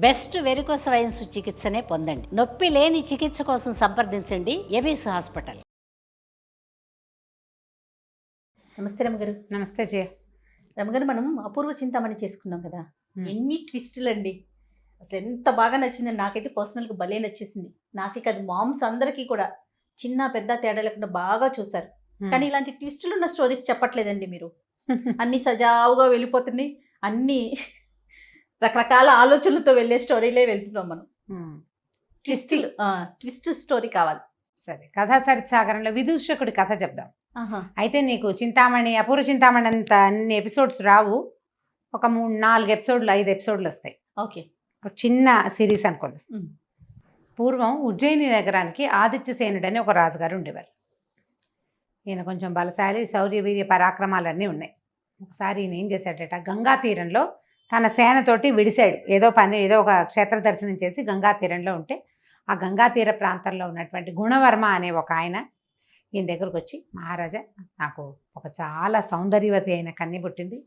Best varicose veins చికిత్సనే పొందండి. నొప్పి లేని చికిత్స కోసం సంప్రదించండి ఎబిస్ హాస్పిటల్. నమస్తే రమగారు. నమస్తే జయ. రమగారు, మనం అపూర్వ చింతామణి చేసుకున్నాం కదా, ఎన్ని ట్విస్టులు అండి. అసలు ఎంత బాగా నచ్చిందని నాకైతే పర్సనల్గా భలే నచ్చేసింది. నాకే కాదు, మామ్స్ అందరికీ కూడా చిన్న పెద్ద తేడా లేకుండా బాగా చూసారు. కానీ ఇలాంటి ట్విస్టులు ఉన్న స్టోరీస్ చెప్పట్లేదండి మీరు. అన్ని సజావుగా వెళ్ళిపోతున్నాయి, అన్నీ రకరకాల ఆలోచనలతో వెళ్ళే స్టోరీలే వెళ్తున్నాం మనం. ట్విస్ట్ స్టోరీ కావాలి. సరే, కథా చరిత్సాగరంలో విదూషకుడి కథ చెప్దాం. అయితే నీకు చింతామణి, అపూర్వ చింతామణి అంత అన్ని ఎపిసోడ్స్ రావు. ఒక 3-4 ఎపిసోడ్లు 5 ఎపిసోడ్లు వస్తాయి. ఓకే, ఒక చిన్న సిరీస్ అనుకుందాం. పూర్వం ఉజ్జయిని నగరానికి ఆదిత్యసేనుడు అని ఒక రాజుగారు ఉండేవారు. ఈయన కొంచెం బలశాలి, శౌర్య వీర్య పరాక్రమాలన్నీ ఉన్నాయి. ఒకసారి ఈయన ఏం చేశాడట, గంగా తీరంలో తన సేనతోటి విడిశాడు. ఏదో ఒక క్షేత్ర దర్శనం చేసి గంగా తీరంలో ఉంటే, ఆ గంగా తీర ప్రాంతంలో ఉన్నటువంటి గుణవర్మ అనే ఒక ఆయన ఈయన దగ్గరకు వచ్చి, మహారాజా, నాకు ఒక చాలా సౌందర్యవతి అయిన కన్య పుట్టింది.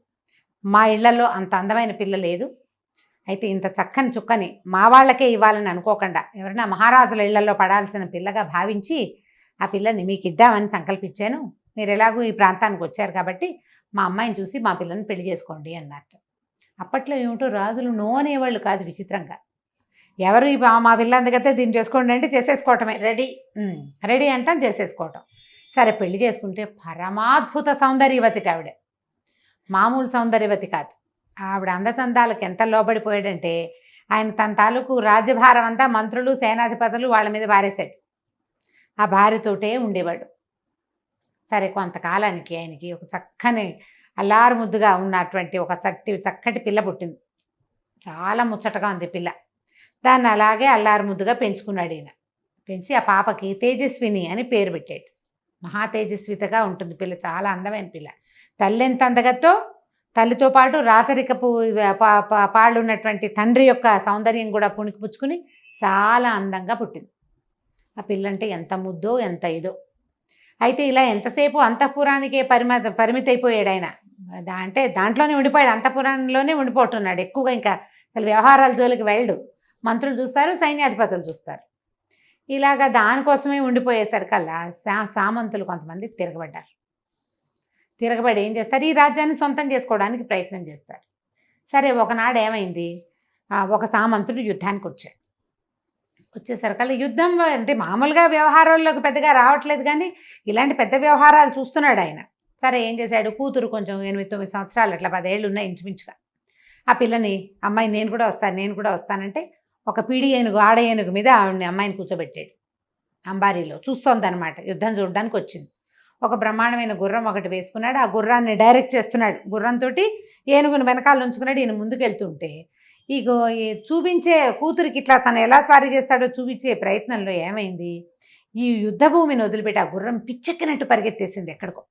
మా ఇళ్లలో అంత అందమైన పిల్ల లేదు. అయితే ఇంత చక్కని చుక్కని మా వాళ్ళకే ఇవ్వాలని అనుకోకుండా, ఎవరైనా మహారాజుల ఇళ్లలో పడాల్సిన పిల్లగా భావించి ఆ పిల్లని మీకు ఇద్దామని సంకల్పించాను. మీరు ఎలాగూ ఈ ప్రాంతానికి వచ్చారు కాబట్టి మా అమ్మాయిని చూసి మా పిల్లని పెళ్లి చేసుకోండి అన్నట్టు. అప్పట్లో ఏమిటో రాజులు నో అనేవాళ్ళు కాదు. విచిత్రంగా ఎవరు మా పిల్ల అందుకైతే దీన్ని చేసుకోండి అంటే చేసేసుకోవటమే. రెడీ అంటాం, చేసేసుకోవటం. సరే, పెళ్లి చేసుకుంటే పరమాద్భుత సౌందర్యవతి ఆవిడ. మామూలు సౌందర్యవతి కాదు. ఆవిడ అందచందాలకు ఎంత లోబడిపోయాడంటే, ఆయన తన తాలూకు రాజ్యభారం అంతా మంత్రులు, సేనాధిపతులు వాళ్ళ మీద పారేశాడు. ఆ భార్యతోటే ఉండేవాడు. సరే, కొంతకాలానికి ఆయనకి ఒక చక్కని అల్లారు ముద్దుగా ఉన్నటువంటి ఒక చక్కటి పిల్ల పుట్టింది. చాలా ముచ్చటగా ఉంది పిల్ల. దాన్ని అలాగే అల్లారు ముద్దుగా పెంచుకున్నాడు ఈయన. పెంచి ఆ పాపకి తేజస్విని అని పేరు పెట్టాడు. మహా తేజస్వితగా ఉంటుంది పిల్ల, చాలా అందమైన పిల్ల. తల్లి ఎంత అందగతో, తల్లితో పాటు రాచరికపు పాళ్ళు ఉన్నటువంటి తండ్రి యొక్క సౌందర్యం కూడా పుణికిపుచ్చుకుని చాలా అందంగా పుట్టింది. ఆ పిల్లంటే ఎంత ముద్దో ఎంత ఇదో. అయితే ఇలా ఎంతసేపు అంతఃపురానికే పరిమితి అయిపోయాడు ఆయన. అంటే దాంట్లోనే ఉండిపోయాడు, అంతఃపురంలోనే ఉండిపోతున్నాడు. ఎక్కువగా ఇంకా అసలు వ్యవహారాల జోలికి వెళ్ళడు. మంత్రులు చూస్తారు, సైన్యాధిపతులు చూస్తారు. ఇలాగా దానికోసమే ఉండిపోయేసరికల్లా సామంతులు కొంతమంది తిరగబడి ఏం చేస్తారు, ఈ రాజ్యాన్ని సొంతం చేసుకోవడానికి ప్రయత్నం చేస్తారు. సరే, ఒకనాడు ఏమైంది, ఒక సామంతుడు యుద్ధానికి వచ్చేసరికల్లా యుద్ధం అంటే మామూలుగా వ్యవహారాల్లోకి పెద్దగా రావట్లేదు, కానీ ఇలాంటి పెద్ద వ్యవహారాలు చూస్తున్నాడు ఆయన. సరే, ఏం చేశాడు, కూతురు కొంచెం 8-9 సంవత్సరాలు, అట్లా 10 ఏళ్ళు ఉన్నాయి ఇంచుమించుగా. ఆ పిల్లని, అమ్మాయి నేను కూడా వస్తానంటే ఒక పీడి ఏనుగు, ఆడ ఏనుగు మీద ఆవిడని అమ్మాయిని కూర్చోబెట్టాడు. అంబారీలో చూస్తోందనమాట, యుద్ధం చూడడానికి వచ్చింది. ఒక బ్రహ్మాండమైన గుర్రం ఒకటి వేసుకున్నాడు. ఆ గుర్రాన్ని డైరెక్ట్ చేస్తున్నాడు. గుర్రంతో ఏనుగుని వెనకాల ఉంచుకున్నాడు. ఈయన ముందుకు వెళ్తుంటే ఈ చూపించే కూతురికి ఇట్లా తను ఎలా స్వారీ చేస్తాడో చూపించే ప్రయత్నంలో ఏమైంది, ఈ యుద్ధ భూమిని వదిలిపెట్టి ఆ గుర్రం పిచ్చెక్కినట్టు పరిగెత్తేసింది ఎక్కడికో.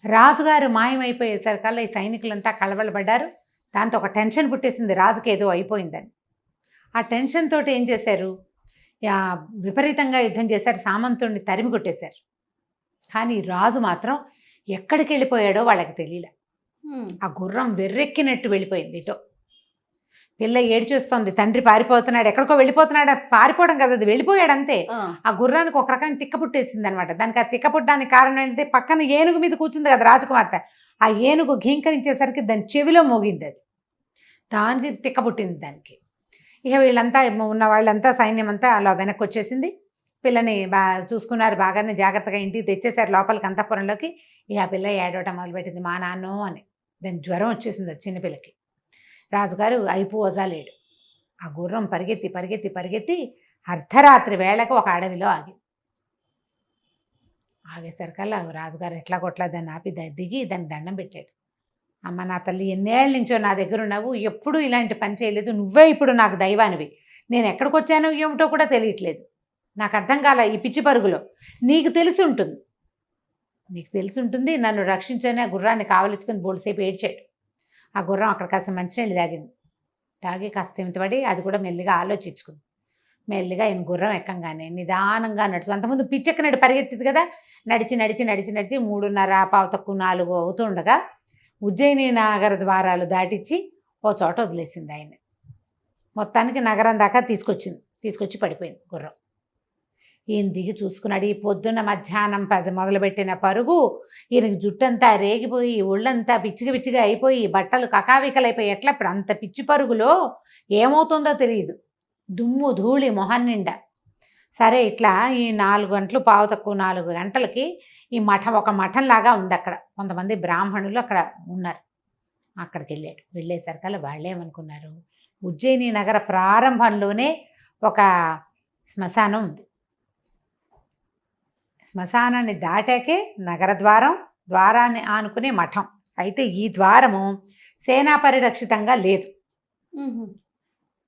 రాజుగారు మాయమైపోయేసరికల్లా ఈ సైనికులంతా కలవలబడ్డారు. దాంతో ఒక టెన్షన్ పుట్టేసింది, రాజుకి ఏదో అయిపోయిందని. ఆ టెన్షన్ తోటి ఏం చేశారు, విపరీతంగా యుద్ధం చేశారు, సామంతుడిని తరిమి కొట్టేశారు. కానీ రాజు మాత్రం ఎక్కడికి వెళ్ళిపోయాడో వాళ్ళకి తెలియలే. ఆ గుర్రం వెర్రెక్కినట్టు వెళ్ళిపోయింది ఇటో. పిల్ల ఏడ్చేస్తోంది, తండ్రి పారిపోతున్నాడు, ఎక్కడికో వెళ్ళిపోతున్నాడు. పారిపోవడం కదా, అది వెళ్ళిపోయాడు అంతే. ఆ గుర్రానికి ఒక రకమైన తిక్క పుట్టేసింది అనమాట. దానికి ఆ తిక్క పుట్టడానికి కారణం ఏంటంటే, పక్కన ఏనుగు మీద కూర్చుంది కదా రాజకుమార్తె, ఆ ఏనుగు ఘీంకరించేసరికి దాని చెవిలో మోగింది. అది దానికి తిక్క పుట్టింది దానికి. ఇక వీళ్ళంతా ఉన్న వాళ్ళంతా, సైన్యం అంతా అలా వెనక్కి వచ్చేసింది. పిల్లని చూసుకున్నారు, బాగానే జాగ్రత్తగా ఇంటికి తెచ్చేశారు లోపలికి, అంతఃపురంలోకి. ఇక ఆ పిల్ల ఏడవటం మొదలుపెట్టింది, మా నాన్నో అని. దానికి జ్వరం వచ్చేసింది అది చిన్నపిల్లకి. రాజుగారు అయిపోవజాలేడు. ఆ గుర్రం పరిగెత్తి అర్ధరాత్రి వేళకు ఒక అడవిలో ఆగేసరికల్లా రాజుగారు ఎట్లా కొట్లా దాన్ని ఆపి దిగి దానికి దండం పెట్టాడు. అమ్మ, నా తల్లి, ఎన్నేళ్ళ నుంచో నా దగ్గర ఉన్నావు, ఎప్పుడూ ఇలాంటి పని చేయలేదు, నువ్వే ఇప్పుడు నాకు దైవానివి. నేను ఎక్కడికి వచ్చానో ఏమిటో కూడా తెలియట్లేదు, నాకు అర్థం కాల ఈ పిచ్చి పరుగులో. నీకు తెలిసి ఉంటుంది, నన్ను రక్షించని ఆ గుర్రాన్ని కావలించుకొని బోల్సేపు ఏడ్చాడు. ఆ గుర్రం అక్కడ కాస్త మంచినీళ్ళు తాగి కాస్త తిమితపడి అది కూడా మెల్లిగా ఆలోచించుకుంది. మెల్లిగా ఆయన గుర్రం ఎక్కంగానే నిదానంగా నడుచు, అంతకుముందు పిచ్చెక్కనట్టు పరిగెత్తింది కదా, నడిచి 3:30 4 అవుతుండగా ఉజ్జయిని నగర ద్వారాలు దాటించి ఓ చోట వదిలేసింది ఆయన. మొత్తానికి నగరం దాకా తీసుకొచ్చి పడిపోయింది గుర్రం. ఈయన దిగి చూసుకున్నాడు. ఈ పొద్దున్న మధ్యాహ్నం మొదలుపెట్టిన పరుగు ఈయనకి జుట్టంతా రేగిపోయి ఒళ్ళంతా పిచ్చిగా అయిపోయి బట్టలు కకావికలైపోయి ఎట్లా ఇప్పుడు అంత పిచ్చి పరుగులో ఏమవుతుందో తెలియదు. దుమ్ము ధూళి మొహం నిండా. సరే ఇట్లా ఈ 4 గంటలు 4 గంటలకి ఈ మఠం ఒక మఠంలాగా ఉంది అక్కడ. కొంతమంది బ్రాహ్మణులు అక్కడ ఉన్నారు. అక్కడికి వెళ్ళేసరికల్లా వాళ్ళేమనుకున్నారు, ఉజ్జయిని నగర ప్రారంభంలోనే ఒక శ్మశానం ఉంది. శ్మశానాన్ని దాటాకే నగర ద్వారాన్ని ఆనుకునే మఠం. అయితే ఈ ద్వారము సేనా పరిరక్షితంగా లేదు.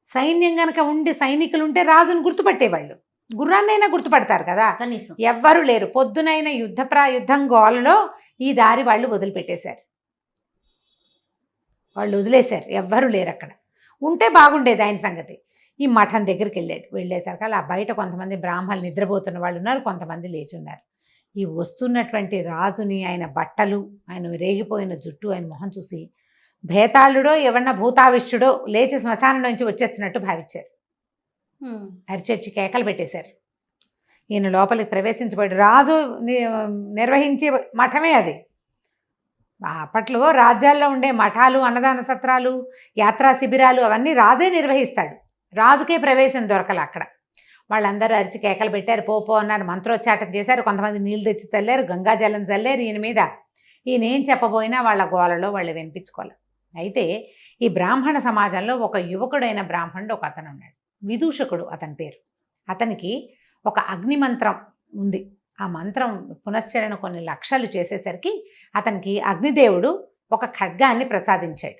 సైన్యం గనక ఉండి సైనికులు ఉంటే రాజును గుర్తుపట్టేవాళ్ళు, గుర్రాన్నైనా గుర్తుపడతారు కదా. కనీసం ఎవ్వరూ లేరు. పొద్దునైన యుద్ధం గోలలో ఈ దారి వాళ్ళు వదిలిపెట్టేశారు. వాళ్ళు వదిలేశారు, ఎవ్వరూ లేరు అక్కడ. ఉంటే బాగుండేది ఆయన సంగతి. ఈ మఠం దగ్గరికి వెళ్ళేసరికి అలా బయట కొంతమంది బ్రాహ్మణులు నిద్రపోతున్న వాళ్ళు ఉన్నారు, కొంతమంది లేచున్నారు. ఈ వస్తున్నటువంటి రాజుని, ఆయన బట్టలు, ఆయన రేగిపోయిన జుట్టు, ఆయన మొహం చూసి భేతాళుడో ఎవరన్నా భూతావిష్టుడో లేచి శ్మశానం నుంచి వచ్చేస్తున్నట్టు భావించారు. అరిచొచ్చి కేకలు పెట్టేశారు. ఈయన లోపలికి ప్రవేశించబడి రాజు నిర్వహించే మఠమే అది. అప్పట్లో రాజ్యాల్లో ఉండే మఠాలు, అన్నదాన సత్రాలు, యాత్రా శిబిరాలు అవన్నీ రాజే నిర్వహిస్తాడు. రాజుకే ప్రవేశం దొరకల అక్కడ. వాళ్ళందరూ అరిచి కేకలు పెట్టారు, పో అన్నారు, మంత్రోచ్చాటం చేశారు. కొంతమంది నీళ్ళు తెచ్చి చల్లారు, గంగాజలం చల్లారు ఈయన మీద. ఈయన ఏం చెప్పబోయినా వాళ్ళ గోలలో వాళ్ళు వినిపించుకోవాలి. అయితే ఈ బ్రాహ్మణ సమాజంలో ఒక యువకుడైన బ్రాహ్మణుడు ఒక అతను ఉన్నాడు, విదూషకుడు అతని పేరు. అతనికి ఒక అగ్ని మంత్రం ఉంది. ఆ మంత్రం పునశ్చరణ కొన్ని లక్షలు చేసేసరికి అతనికి అగ్నిదేవుడు ఒక ఖడ్గాన్ని ప్రసాదించాడు.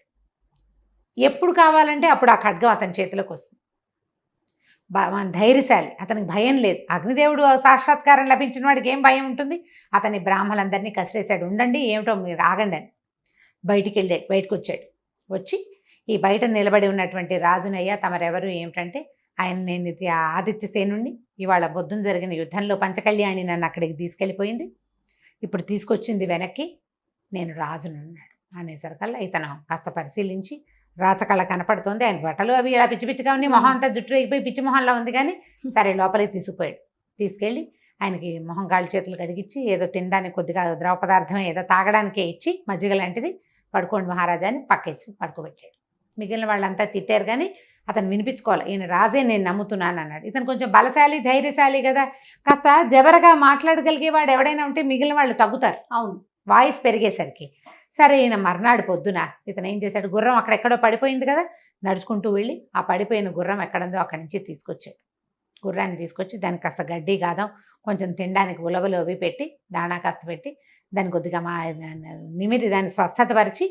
ఎప్పుడు కావాలంటే అప్పుడు ఆ ఖడ్గం అతని చేతిలోకి వస్తుంది. ధైర్యశాలి, అతనికి భయం లేదు. అగ్నిదేవుడు సాక్షాత్కారం లభించిన వాడికి ఏం భయం ఉంటుంది. అతని బ్రాహ్మణులందరినీ కసిరేశాడు. ఉండండి, ఏమిటో మీరు ఆగండి అని. బయటకు వచ్చి ఈ బయట నిలబడి ఉన్నటువంటి రాజునయ్య తమరెవరు ఏమిటంటే, ఆయన నేను ఇది ఆదిత్యసేనుణ్ణి, ఇవాళ పొద్దున జరిగిన యుద్ధంలో పంచకళ్యాణి నన్ను అక్కడికి తీసుకెళ్ళిపోయింది, ఇప్పుడు తీసుకొచ్చింది వెనక్కి, నేను రాజునున్నాడు అనేసరికల్లా ఇతను కాస్త పరిశీలించి రాచకళ కనపడుతోంది. ఆయన బట్టలు అవి ఇలా పిచ్చి పిచ్చిగా ఉన్నాయి, మొహం అంతా జుట్టు అయిపోయి పిచ్చి మొహంలో ఉంది. కానీ సరే లోపలికి తీసుకెళ్ళి ఆయనకి మొహం కాళ్ళు చేతులు కడిగిచ్చి ఏదో తినడానికి కొద్దిగా ద్రవ పదార్థం ఏదో తాగడానికే ఇచ్చి మజ్జిగ లాంటిది, పడుకోండి మహారాజా అని పక్కేసి పడుకోబెట్టాడు. మిగిలిన వాళ్ళంతా తిట్టారు కానీ అతను వినిపించుకోవాలి, ఈయన రాజే నేను నమ్ముతున్నాను అన్నాడు. ఇతను కొంచెం బలశాలి, ధైర్యశాలి కదా, కాస్త జబరగా మాట్లాడగలిగేవాడు ఎవడైనా ఉంటే మిగిలిన వాళ్ళు తగ్గుతారు. అవును, వాయిస్ పెరిగేసరికి సరే ఈయన మర్నాడు పొద్దున ఇతను ఏం చేశాడు, గుర్రం అక్కడెక్కడో పడిపోయింది కదా, నడుచుకుంటూ వెళ్ళి ఆ పడిపోయిన గుర్రం ఎక్కడుందో అక్కడి నుంచి తీసుకొచ్చాడు. గుర్రాన్ని తీసుకొచ్చి దానికి కాస్త గడ్డి గాదం, కొంచెం తినడానికి ఉలవలు అవి పెట్టి, దాణా కాస్త పెట్టి, దాన్ని కొద్దిగా నిమిరి దాన్ని స్వస్థతపరిచి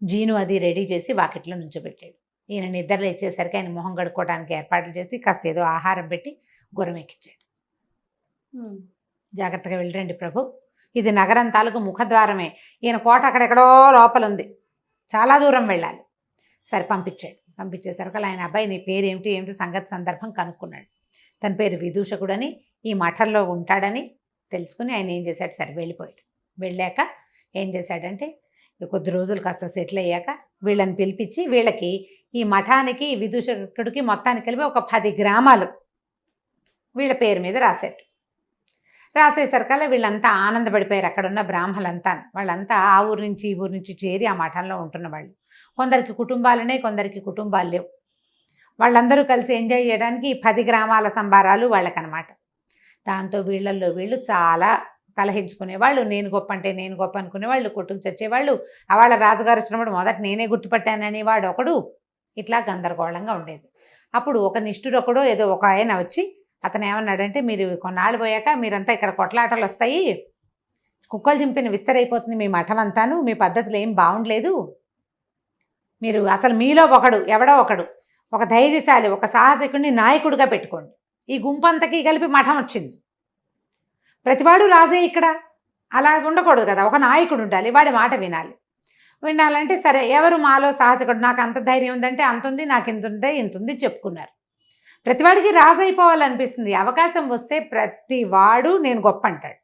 జీను అది రెడీ చేసి వాకిట్లో నుంచోబెట్టాడు. ఈయన నిద్ర లేచేసరికి ఆయన మొహం కడుక్కోవడానికి ఏర్పాట్లు చేసి కాస్త ఏదో ఆహారం పెట్టి గుర్రం ఎక్కించాడు. జాగ్రత్తగా వెళ్ళండి ప్రభు, ఇది నగరం తాలూకు ముఖద్వారమే, ఈయన కోట అక్కడెక్కడో లోపల ఉంది, చాలా దూరం వెళ్ళాలి. సరే పంపించేసరికి ఆయన అబ్బాయి నీ పేరు ఏమిటి సంగతి సందర్భం కనుక్కున్నాడు. తన పేరు విదూషకుడని, ఈ మఠంలో ఉంటాడని తెలుసుకుని ఆయన ఏం చేశాడు, సరే వెళ్ళిపోయాడు. వెళ్ళాక ఏం చేశాడంటే కొద్ది రోజులు కాస్త సెటిల్ అయ్యాక వీళ్ళని పిలిపించి వీళ్ళకి ఈ మఠానికి విదూషకుడికి మొత్తానికి కలిపి ఒక 10 గ్రామాలు వీళ్ళ పేరు మీద రాసేసరికల్లా వీళ్ళంతా ఆనందపడిపోయారు. అక్కడున్న బ్రాహ్మలంతా, వాళ్ళంతా ఆ ఊరు నుంచి ఈ ఊరు నుంచి చేరి ఆ మఠంలో ఉంటున్న వాళ్ళు. కొందరికి కుటుంబాలునే, కొందరికి కుటుంబాలు లేవు. వాళ్ళందరూ కలిసి ఎంజాయ్ చేయడానికి 10 గ్రామాల సంబారాలు వాళ్ళకనమాట. దాంతో వీళ్ళు చాలా కలహించుకునేవాళ్ళు, నేను గొప్ప అనుకునేవాళ్ళు, కొట్టుకు చచ్చేవాళ్ళు. వాళ్ళ రాజుగారు వచ్చినప్పుడు మొదట నేనే గుర్తుపట్టాననేవాడు ఒకడు. ఇట్లా గందరగోళంగా ఉండేది. అప్పుడు ఒక నిష్ఠురొకడో ఏదో ఒక ఆయన వచ్చి అతను ఏమన్నాడంటే, మీరు కొన్నాళ్ళు పోయాక మీరంతా ఇక్కడ కొట్లాటలు వస్తాయి, కుక్కలు చింపిన విస్తరైపోతుంది మీ మఠం అంతాను, మీ పద్ధతులు ఏం బాగుండలేదు, మీరు అసలు మీలో ఎవడో ఒకడు ఒక ధైర్యశాలి, ఒక సాహసికుడిని నాయకుడిగా పెట్టుకోండి. ఈ గుంపంతకి కలిపి మఠం వచ్చింది, ప్రతివాడు రాజే ఇక్కడ, అలా ఉండకూడదు కదా, ఒక నాయకుడు ఉండాలి, వాడి మాట వినాలంటే సరే ఎవరు మాలో సాహసికుడు, నాకు అంత ధైర్యం ఉందంటే అంతుంది, నాకు ఇంతుంది చెప్పుకున్నారు. ప్రతివాడికి రాజు అయిపోవాలనిపిస్తుంది, అవకాశం వస్తే ప్రతివాడు నేను గొప్ప అంటాడు.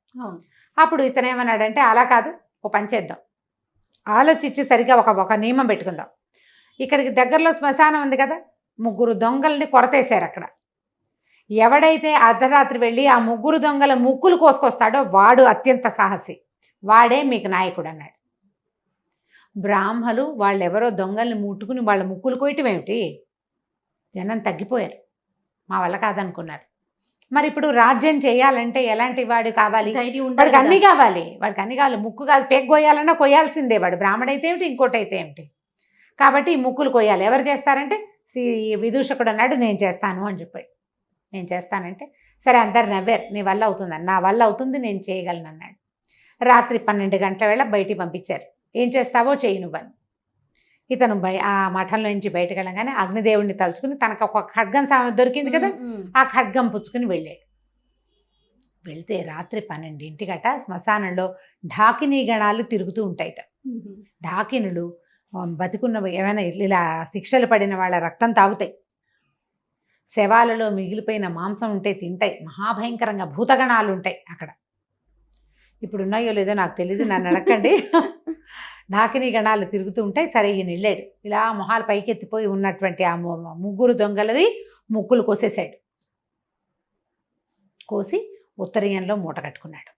అప్పుడు ఇతను ఏమన్నాడంటే, అలా కాదు, ఓ పని చేద్దాం, ఆలోచించి సరిగా ఒక నియమం పెట్టుకుందాం. ఇక్కడికి దగ్గరలో శ్మశానం ఉంది కదా, 3 దొంగల్ని కొరతేశారు అక్కడ. ఎవడైతే అర్ధరాత్రి వెళ్ళి ఆ 3 దొంగల ముక్కులు కోసుకొస్తాడో వాడు అత్యంత సాహసి, వాడే మీకు నాయకుడు అన్నాడు. బ్రాహ్మలు వాళ్ళెవరో దొంగల్ని ముట్టుకుని వాళ్ళ ముక్కులు కోయటం ఏమిటి? జనం తగ్గిపోయారు, మా వల్ల కాదనుకున్నారు. మరి ఇప్పుడు రాజ్యం చేయాలంటే ఎలాంటి వాడు కావాలి? వాడికి అన్నీ కావాలి, ముక్కు కాదు పేక్ కోయాలన్నా కొయ్యాల్సిందే. వాడు బ్రాహ్మడైతే ఏమిటి, ఇంకోటి అయితే ఏమిటి. కాబట్టి ఈ ముక్కులు కొయ్యాలి. ఎవరు చేస్తారంటే విదూషకుడు అన్నాడు నేను చేస్తాను అని చెప్పాడు. నేను చేస్తానంటే సరే అందరు నవ్వారు. నీ వల్ల అవుతుందని. నా వల్ల అవుతుంది, నేను చేయగలను అన్నాడు. రాత్రి 12 గంటల వేళ బయటికి పంపించారు. ఏం చేస్తావో చెయ్యి నువ్వని. ఇతను ఆ మఠంలో నుంచి బయటకు వెళ్ళగానే అగ్నిదేవుడిని తలుచుకుని తనకు ఒక ఖడ్గం దొరికింది కదా, ఆ ఖడ్గం పుచ్చుకుని వెళ్ళాడు. వెళ్తే రాత్రి 12 శ్మశానంలో ఢాకినీ గణాలు తిరుగుతూ ఉంటాయిట. ఢాకినులు బతికున్న ఏమైనా ఇలా శిక్షలు పడిన వాళ్ళ రక్తం తాగుతాయి, శవాలలో మిగిలిపోయిన మాంసం ఉంటే తింటాయి, మహాభయంకరంగా భూతగణాలు ఉంటాయి అక్కడ. ఇప్పుడు ఉన్నాయో లేదో నాకు తెలీదు, నన్ను అడగండి. ఢాకినీ గణాలు తిరుగుతూ ఉంటాయి. సరే ఈయన వెళ్ళాడు. ఇలా మొహాలు పైకెత్తిపోయి ఉన్నటువంటి ఆ 3 దొంగలది ముక్కులు కోసేశాడు. కోసి ఉత్తరీయంలో మూట కట్టుకున్నాడు.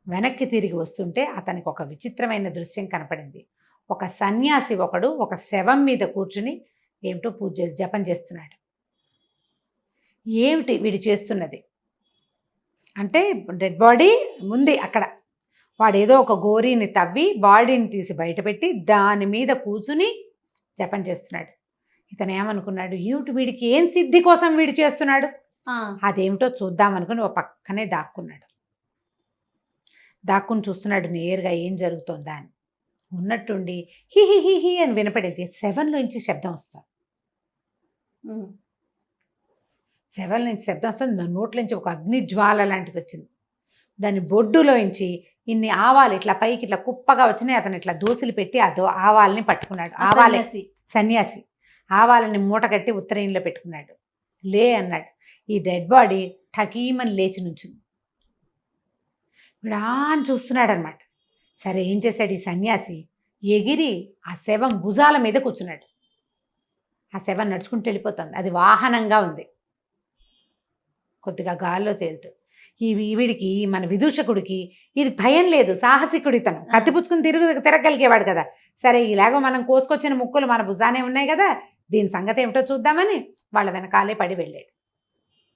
వెనక్కి తిరిగి వస్తుంటే అతనికి ఒక విచిత్రమైన దృశ్యం కనపడింది. ఒక సన్యాసి ఒకడు ఒక శవం మీద కూర్చుని ఏమిటో పూజ చేసి జపం చేస్తున్నాడు. ఏమిటి వీడు చేస్తున్నది అంటే, డెడ్ బాడీ ఉంది అక్కడ. వాడు ఏదో ఒక గోరీని తవ్వి బాడీని తీసి బయటపెట్టి దాని మీద కూర్చుని జపం చేస్తున్నాడు. ఇతను ఏమనుకున్నాడు, వీడికి ఏం సిద్ధి కోసం వీడు చేస్తున్నాడు, అదేమిటో చూద్దామనుకుని ఒక పక్కనే దాక్కున్నాడు. దాక్కుని చూస్తున్నాడు నేరుగా ఏం జరుగుతుందా అని. ఉన్నట్టుండి హి హి హి హి అని వినపడింది. శవంలోంచి శబ్దం వస్తుంది. శవం నుంచి శబ్దం వస్తుంది. దాని నోట్లోంచి ఒక అగ్ని జ్వాల లాంటిది వచ్చింది. దాని బొడ్డులోంచి ఇన్ని ఆవాలు ఇట్లా పైకి ఇట్లా కుప్పగా వచ్చినాయి. అతను ఇట్లా దోశలు పెట్టి ఆవాలని పట్టుకున్నాడు. సన్యాసి ఆవాలని మూట కట్టి ఉత్తరీయంలో పెట్టుకున్నాడు. లే అన్నాడు. ఈ డెడ్ బాడీ ఠకీమని లేచి నుంచింది. విడాన్ చూస్తున్నాడు అనమాట. సరే ఏం చేశాడు ఈ సన్యాసి, ఎగిరి ఆ శవం భుజాల మీద కూర్చున్నాడు. ఆ శవం నడుచుకుంటూ వెళ్ళిపోతుంది. అది వాహనంగా ఉంది, కొద్దిగా గాల్లో తేలుతూ. వీడికి మన విదూషకుడికి ఇది భయం లేదు, సాహసికుడి తను. కత్తిపుచ్చుకుని తిరగలిగేవాడు కదా. సరే ఇలాగో మనం కోసుకొచ్చిన ముక్కులు మన భుజానే ఉన్నాయి కదా, దీని సంగతి ఏమిటో చూద్దామని వాళ్ళ వెనకాలే పడి వెళ్ళాడు.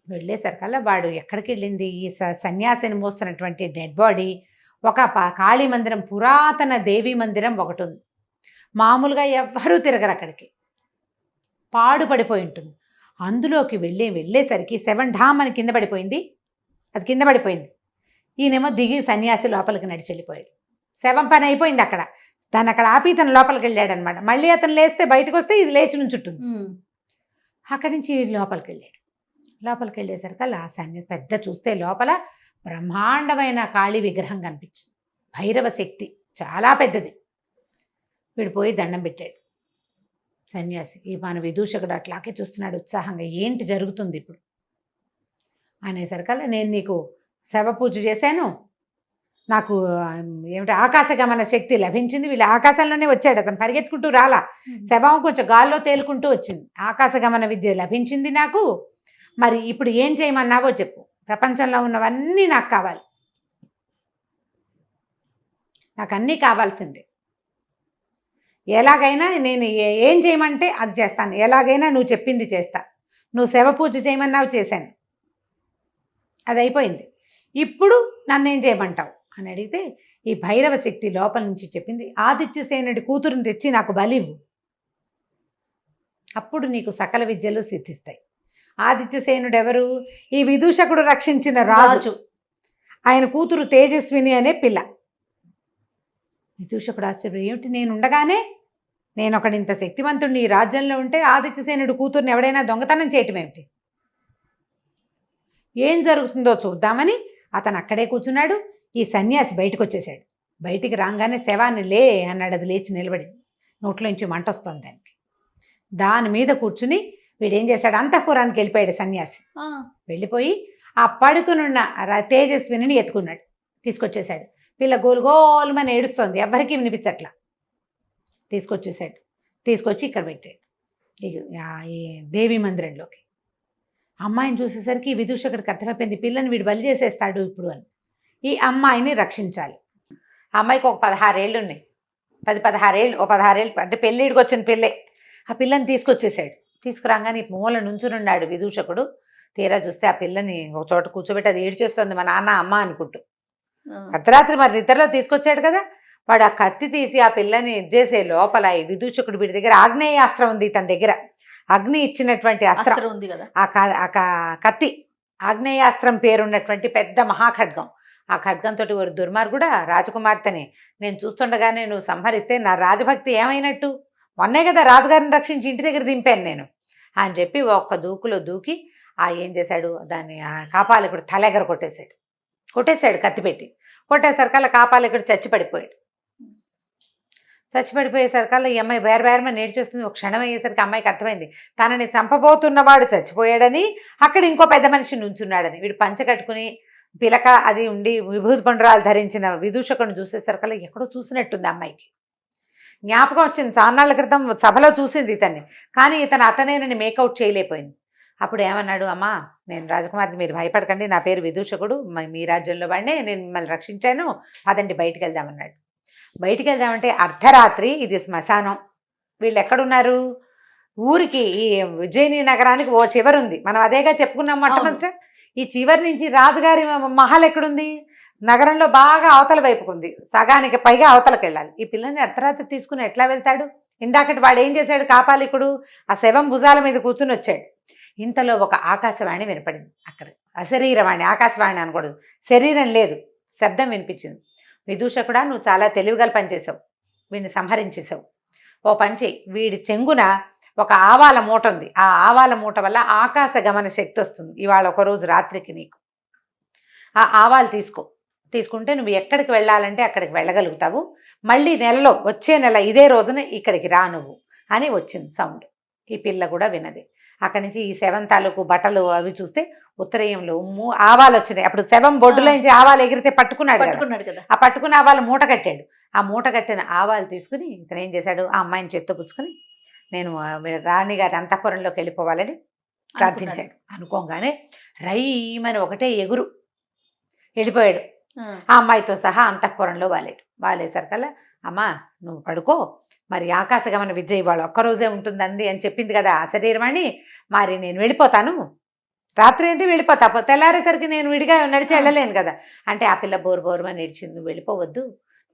వెళ్ళేసరికల్లా వాడు ఎక్కడికి వెళ్ళింది, ఈ సన్యాసిని మోస్తున్నటువంటి డెడ్ బాడీ ఒక కాళీ మందిరం, పురాతన దేవీ మందిరం ఒకటి ఉంది. మామూలుగా ఎవ్వరూ తిరగరు అక్కడికి, పాడుపడిపోయి ఉంటుంది. అందులోకి వెళ్ళేసరికి శవం ఢామ్ అని కింద పడిపోయింది. అది కింద పడిపోయింది. ఈయనేమో దిగి సన్యాసి లోపలికి నడిచి వెళ్ళిపోయాడు. శవం పని అయిపోయింది అక్కడ. తను అక్కడ ఆపి తను లోపలికి వెళ్ళాడు అనమాట. మళ్ళీ అతను లేస్తే బయటకు వస్తే ఇది లేచి నుంచుంటుంది. అక్కడి నుంచి లోపలికి వెళ్ళాడు. లోపలికి వెళ్ళేసరికి ఆ సన్యాసి పెద్ద చూస్తే లోపల బ్రహ్మాండమైన కాళీ విగ్రహం కనిపించింది. భైరవ శక్తి చాలా పెద్దది. వీడు పోయి దండం పెట్టాడు. సన్యాసి ఈ మన విదూషకుడు అట్లాగే చూస్తున్నాడు ఉత్సాహంగా. ఏంటి జరుగుతుంది ఇప్పుడు అనేసరికల్లా, నేను నీకు శవ పూజ చేశాను, నాకు ఏమిటి ఆకాశగమన శక్తి లభించింది. వీళ్ళు ఆకాశంలోనే వచ్చాడు, అతను పరిగెత్తుకుంటూ రాలా. శవం కొంచెం గాల్లో తేలుకుంటూ వచ్చింది. ఆకాశగమన విద్య లభించింది నాకు. మరి ఇప్పుడు ఏం చేయమన్నావో చెప్పు. ప్రపంచంలో ఉన్నవన్నీ నాకు కావాలి, నాకు అన్నీ కావాల్సిందే. ఎలాగైనా నేను ఏం చేయమంటే అది చేస్తాను, ఎలాగైనా నువ్వు చెప్పింది చేస్తా. నువ్వు శవ పూజ చేయమన్నావు, చేశాను, అది అయిపోయింది. ఇప్పుడు నన్ను ఏం చేయమంటావు అని అడిగితే ఈ భైరవ శక్తి లోపల నుంచి చెప్పింది, ఆదిత్యసేనుడి కూతురుని తెచ్చి నాకు బలివ్వు, అప్పుడు నీకు సకల విద్యలు సిద్ధిస్తాయి. ఆదిత్యసేనుడు ఎవరు? ఈ విదూషకుడు రక్షించిన రాజు. ఆయన కూతురు తేజస్విని అనే పిల్ల. విదూషకుడు ఆశ్చర్యం, ఏమిటి నేను ఉండగానే, నేను ఒకడింత శక్తివంతుడిని ఈ రాజ్యంలో ఉంటే ఆదిత్యసేనుడు కూతుర్ని ఎవడైనా దొంగతనం చేయటం ఏమిటి? ఏం జరుగుతుందో చూద్దామని అతను అక్కడే కూర్చున్నాడు. ఈ సన్యాసి బయటకు వచ్చేసాడు. బయటికి రాగానే శవాన్ని లే అన్నాడు. అది లేచి నిలబడింది. నోట్లోంచి మంట వస్తుంది దానికి. దాని మీద కూర్చుని వీడేం చేశాడు, అంతఃపురానికి వెళ్ళిపోయాడు సన్యాసి. వెళ్ళిపోయి ఆ పడుకునున్న తేజస్విని ఎత్తుకున్నాడు, తీసుకొచ్చేసాడు. పిల్ల గోలుగోలుమని ఏడుస్తోంది, ఎవ్వరికీ వినిపించట్లా. తీసుకొచ్చేసాడు. తీసుకొచ్చి ఇక్కడ పెట్టాడు ఈ దేవి మందిరంలోకి. అమ్మాయిని చూసేసరికి విదూషకుడికి అర్థమైపోయింది, పిల్లని వీడు బలి చేసేస్తాడు ఇప్పుడు అని. ఈ అమ్మాయిని రక్షించాలి. ఆ అమ్మాయికి ఒక 16 ఏళ్ళు ఉన్నాయి, 16 ఏళ్ళు, ఓ 16 ఏళ్ళు అంటే పెళ్ళిడికి వచ్చిన పిల్లే. ఆ పిల్లని తీసుకొచ్చేసాడు. తీసుకురాగానే మూల నుంచునున్నాడు విదూషకుడు. తీరా చూస్తే ఆ పిల్లని ఒక చోట కూర్చోబెట్టి అది ఏడ్చేస్తుంది మా నాన్న అమ్మ అనుకుంటూ. అర్ధరాత్రి మరి నిద్రలో తీసుకొచ్చాడు కదా. వాడు ఆ కత్తి తీసి ఆ పిల్లని చేసే లోపల ఈ విదూషకుడు వీడి దగ్గర ఆగ్నేయాస్త్రం ఉంది, తన దగ్గర అగ్ని ఇచ్చినటువంటి అస్త్రం ఉంది కదా. ఆ కత్తి ఆగ్నేయాస్త్రం పేరున్నటువంటి పెద్ద మహాఖడ్గం. ఆ ఖడ్గంతో ఒక దుర్మార్గుడా రాజకుమార్తెని నేను చూస్తుండగానే నువ్వు సంహరిస్తే నా రాజభక్తి ఏమైనట్టు? మొన్నే కదా రాజుగారిని రక్షించి ఇంటి దగ్గర దింపాను నేను అని చెప్పి ఒక్క దూకులో దూకి ఏం చేశాడు, దాన్ని ఆ కాపాలికుడు తలెగర కొట్టేశాడు కత్తి పెట్టి. కొట్టేసరికల్లా కాపాలికుడు చచ్చిపడిపోయేసరికల్లా ఈ అమ్మాయి బేరమని నేర్చేస్తుంది. ఒక క్షణం అయ్యేసరికి అమ్మాయికి అర్థమైంది తనని చంపబోతున్నవాడు చచ్చిపోయాడని, అక్కడ ఇంకో పెద్ద మనిషి నుంచున్నాడని. వీడు పంచ కట్టుకుని పిలక అది ఉండి విభూతి పండురాలు ధరించిన విదూషకుని చూసేసరికల్లా ఎక్కడో చూసినట్టుంది అమ్మాయికి. జ్ఞాపకం వచ్చింది, చాన్నాళ్ళ క్రితం సభలో చూసింది ఇతన్ని, కానీ అతనేనని మేకౌట్ చేయలేకపోయింది. అప్పుడు ఏమన్నాడు, అమ్మా నేను రాజకుమార్ని, మీరు భయపడకండి, నా పేరు విదూషకుడు, మీ రాజ్యంలో వాడినే, నేను మిమ్మల్ని రక్షించాను, అదండి బయటికి వెళ్దామన్నాడు. బయటికి వెళ్దామంటే అర్ధరాత్రి, ఇది శ్మశానం. వీళ్ళు ఎక్కడున్నారు? ఊరికి ఈ ఉజ్జయిని నగరానికి ఓ చివరి ఉంది, మనం అదేగా చెప్పుకున్నాం మొట్టమొదట. ఈ చివరి నుంచి రాజుగారి మహల్ ఎక్కడుంది? నగరంలో బాగా అవతల వైపుకుంది, సగానికి పైగా అవతలకు వెళ్ళాలి. ఈ పిల్లని అర్ధరాత్రి తీసుకుని ఎట్లా వెళ్తాడు? ఇందాకటి వాడు ఏం చేశాడు, కాపాలికుడు ఆ శవం భుజాల మీద కూర్చుని వచ్చాడు. ఇంతలో ఒక ఆకాశవాణి వినపడింది. అక్కడ అశరీరవాణి, ఆకాశవాణి అనకూడదు, శరీరం లేదు, శబ్దం వినిపించింది. విదూషకుడా, నువ్వు చాలా తెలివిగల పనిచేసావు, వీడిని సంహరించేసావు. ఓ పంచి, వీడి చెంగున ఒక ఆవాల మూట ఉంది, ఆ ఆవాల మూట వల్ల ఆకాశ గమన శక్తి వస్తుంది. ఇవాళ ఒకరోజు రాత్రికి నీకు ఆ ఆవాలు తీసుకుంటే నువ్వు ఎక్కడికి వెళ్ళాలంటే అక్కడికి వెళ్ళగలుగుతావు. మళ్ళీ నెలలో, వచ్చే నెల ఇదే రోజున ఇక్కడికి రా నువ్వు అని వచ్చింది సౌండ్. ఈ పిల్ల కూడా వినది. అక్కడి నుంచి ఈ శవం తాలూకు బట్టలు అవి చూస్తే ఉత్తరీయంలో ఆవాలు వచ్చినాయి. అప్పుడు శవం బొడ్డులో నుంచి ఆవాలు ఎగిరితే పట్టుకున్నాడు కదా, ఆ పట్టుకున్న ఆవాలు మూట కట్టాడు. ఆ మూట కట్టిన ఆవాలు తీసుకుని ఇతను ఏం చేశాడు, ఆ అమ్మాయిని చేత్తో పుచ్చుకొని నేను రాణిగారి అంతఃపురంలోకి వెళ్ళిపోవాలని ప్రార్థించాడు. అనుకోగానే రైమని ఒకటే ఎగురు వెళ్ళిపోయాడు. ఆ అమ్మాయితో సహా అంతఃపురంలో వాలేసరికల్లా, అమ్మా నువ్వు పడుకో, మరి ఆకాశగమన విద్య ఇవాళ ఒక్కరోజే ఉంటుందండి అని చెప్పింది కదా ఆ శరీరమణి, మరి నేను వెళ్ళిపోతాను, రాత్రి అంటే వెళ్ళిపోతా, తెల్లారేసరికి నేను విడిగా నడిచి వెళ్ళలేను కదా అంటే, ఆ పిల్ల బోరుమని నడిచింది. నువ్వు వెళ్ళిపోవద్దు,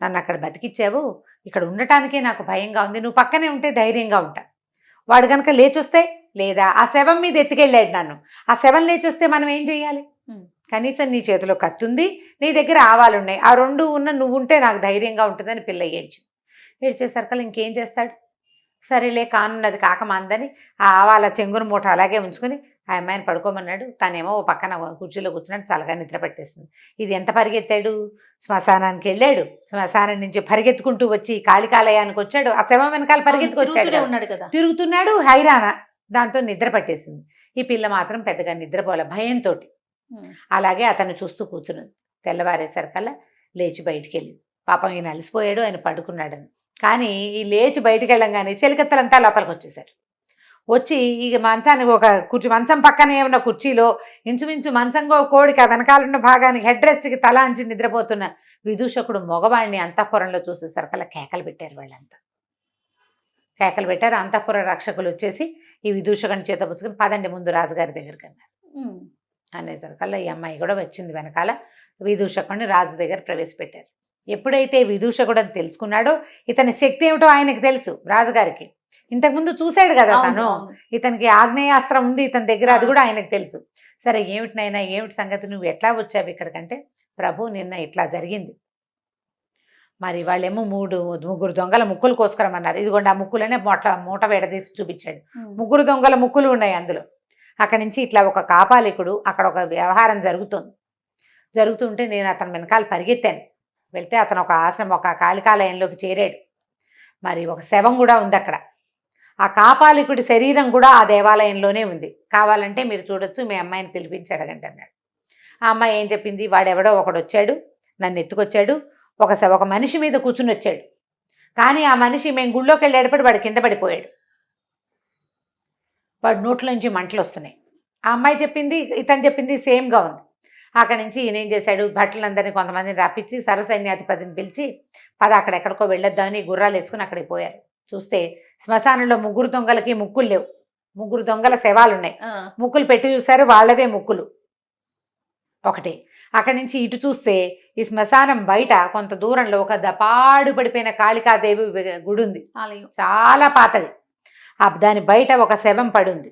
నన్ను అక్కడ బతికిచ్చావు, ఇక్కడ ఉండటానికే నాకు భయంగా ఉంది, నువ్వు పక్కనే ఉంటే ధైర్యంగా ఉంటా. వాడు కనుక లేచొస్తే, లేదా ఆ శవం మీద ఎత్తుకెళ్ళాడు నన్ను, ఆ శవం లేచొస్తే మనం ఏం చెయ్యాలి? కనీసం నీ చేతిలో కత్తుంది, నీ దగ్గర ఆవాలు ఉన్నాయి, ఆ రెండు ఉన్న నువ్వు ఉంటే నాకు ధైర్యంగా ఉంటుందని పిల్ల ఏడ్చేసరికి ఇంకేం చేస్తాడు? సరేలే కానున్నది కాకమాందని ఆ ఆవాల చెంగును మూట అలాగే ఉంచుకొని ఆ అమ్మాయిని పడుకోమన్నాడు. తనేమో ఓ పక్కన కుర్చీలో కూర్చున్నట్టు చల్లగా నిద్ర పట్టేస్తుంది. ఇది ఎంత పరిగెత్తాడు? శ్మశానానికి వెళ్ళాడు, శ్మశానం నుంచి పరిగెత్తుకుంటూ వచ్చి కాళికాలయానికి వచ్చాడు, ఆ శవం వెనకాల పరిగెత్తుకొచ్చాడు, తిరుగుతున్నాడు హైరాణ. దాంతో నిద్ర పట్టేసింది. ఈ పిల్ల మాత్రం పెద్దగా నిద్రపోలే, భయంతో అలాగే అతను చూస్తూ కూర్చున్నది. తెల్లవారేసరికల్లా లేచి బయటికి వెళ్ళింది. పాపం ఈయన అలసిపోయాడు, ఆయన పడుకున్నాడని. కానీ ఈ లేచి బయటికి వెళ్ళంగానే చెలికత్తలంతా లోపలికి వచ్చేసారు. వచ్చి ఇక మంచానికి ఒక మంచం పక్కనే ఉన్న కుర్చీలో ఇంచుమించు మంచంగో కోడికి ఆ వెనకాలన్న భాగానికి హెడ్ రెస్ట్కి తల అంచి నిద్రపోతున్న విదూషకుడు మగవాడిని అంతఃపురంలో చూసేసరికల్లా కేకలు పెట్టారు. వాళ్ళంతా కేకలు పెట్టారు. అంతఃపుర రక్షకులు వచ్చేసి ఈ విదూషకుని చేత పుచ్చుకొని పదండి ముందు రాజుగారి దగ్గరికి అన్నారు. అనేసరికల్లా ఈ అమ్మాయి కూడా వచ్చింది వెనకాల. విదూషకుడిని రాజు దగ్గర ప్రవేశపెట్టారు. ఎప్పుడైతే విదూషకుడు అని తెలుసుకున్నాడో ఇతని శక్తి ఏమిటో ఆయనకు తెలుసు. రాజుగారికి ఇంతకుముందు చూశాడు కదా తను, ఇతనికి ఆగ్నేయాస్త్రం ఉంది ఇతని దగ్గర, అది కూడా ఆయనకు తెలుసు. సరే ఏమిటి నాయనా, ఏమిటి సంగతి, నువ్వు ఎట్లా వచ్చావు ఇక్కడికంటే, ప్రభు నిన్న ఇట్లా జరిగింది, మరి వాళ్ళేమో ముగ్గురు దొంగల ముక్కులు కోసుకురమన్నారు, ఇదిగోండి ఆ ముక్కులనే మూట వేడదీసి చూపించాడు. 3 దొంగల ముక్కులు ఉన్నాయి అందులో. అక్కడి నుంచి ఇట్లా ఒక కాపాలికుడు, అక్కడ ఒక వ్యవహారం జరుగుతుంటే నేను అతని వెనకాల పరిగెత్తాను. వెళ్తే అతను ఒక ఆశ్రమం, ఒక కాళికాలయంలోకి చేరాడు. మరి ఒక శవం కూడా ఉంది అక్కడ. ఆ కాపాలికుడి శరీరం కూడా ఆ దేవాలయంలోనే ఉంది. కావాలంటే మీరు చూడొచ్చు, మీ అమ్మాయిని పిలిపించి అడగండి అన్నాడు. ఆ అమ్మాయి ఏం చెప్పింది, వాడెవడో ఒకడు వచ్చాడు, నన్ను ఎత్తుకొచ్చాడు, ఒక మనిషి మీద కూర్చుని వచ్చాడు, కానీ ఆ మనిషి మేము గుళ్ళోకి వెళ్ళేటప్పుడు వాడు కింద పడిపోయాడు. వాడు నోట్లోంచి మంటలు వస్తున్నాయి. ఆ అమ్మాయి చెప్పింది ఇతను చెప్పింది సేమ్గా ఉంది. అక్కడి నుంచి ఈయన ఏం చేశాడు, భటులందరినీ కొంతమందిని రప్పించి సర్వసైన్యాధిపతిని పిలిచి అక్కడ ఎక్కడికో వెళ్ళొద్దామని గుర్రాలు వేసుకుని అక్కడికి పోయారు. చూస్తే శ్మశానంలో 3 దొంగలకి ముక్కులు లేవు. 3 దొంగల శవాలు ఉన్నాయి. ముక్కులు పెట్టి చూశారు, వాళ్ళవే ముక్కులు ఒకటి. అక్కడి నుంచి ఇటు చూస్తే ఈ శ్మశానం బయట కొంత దూరంలో ఒక పాడు పడిపోయిన కాళికాదేవి గుడి ఉంది, చాలా పాతది. దాని బయట ఒక శవం పడుంది.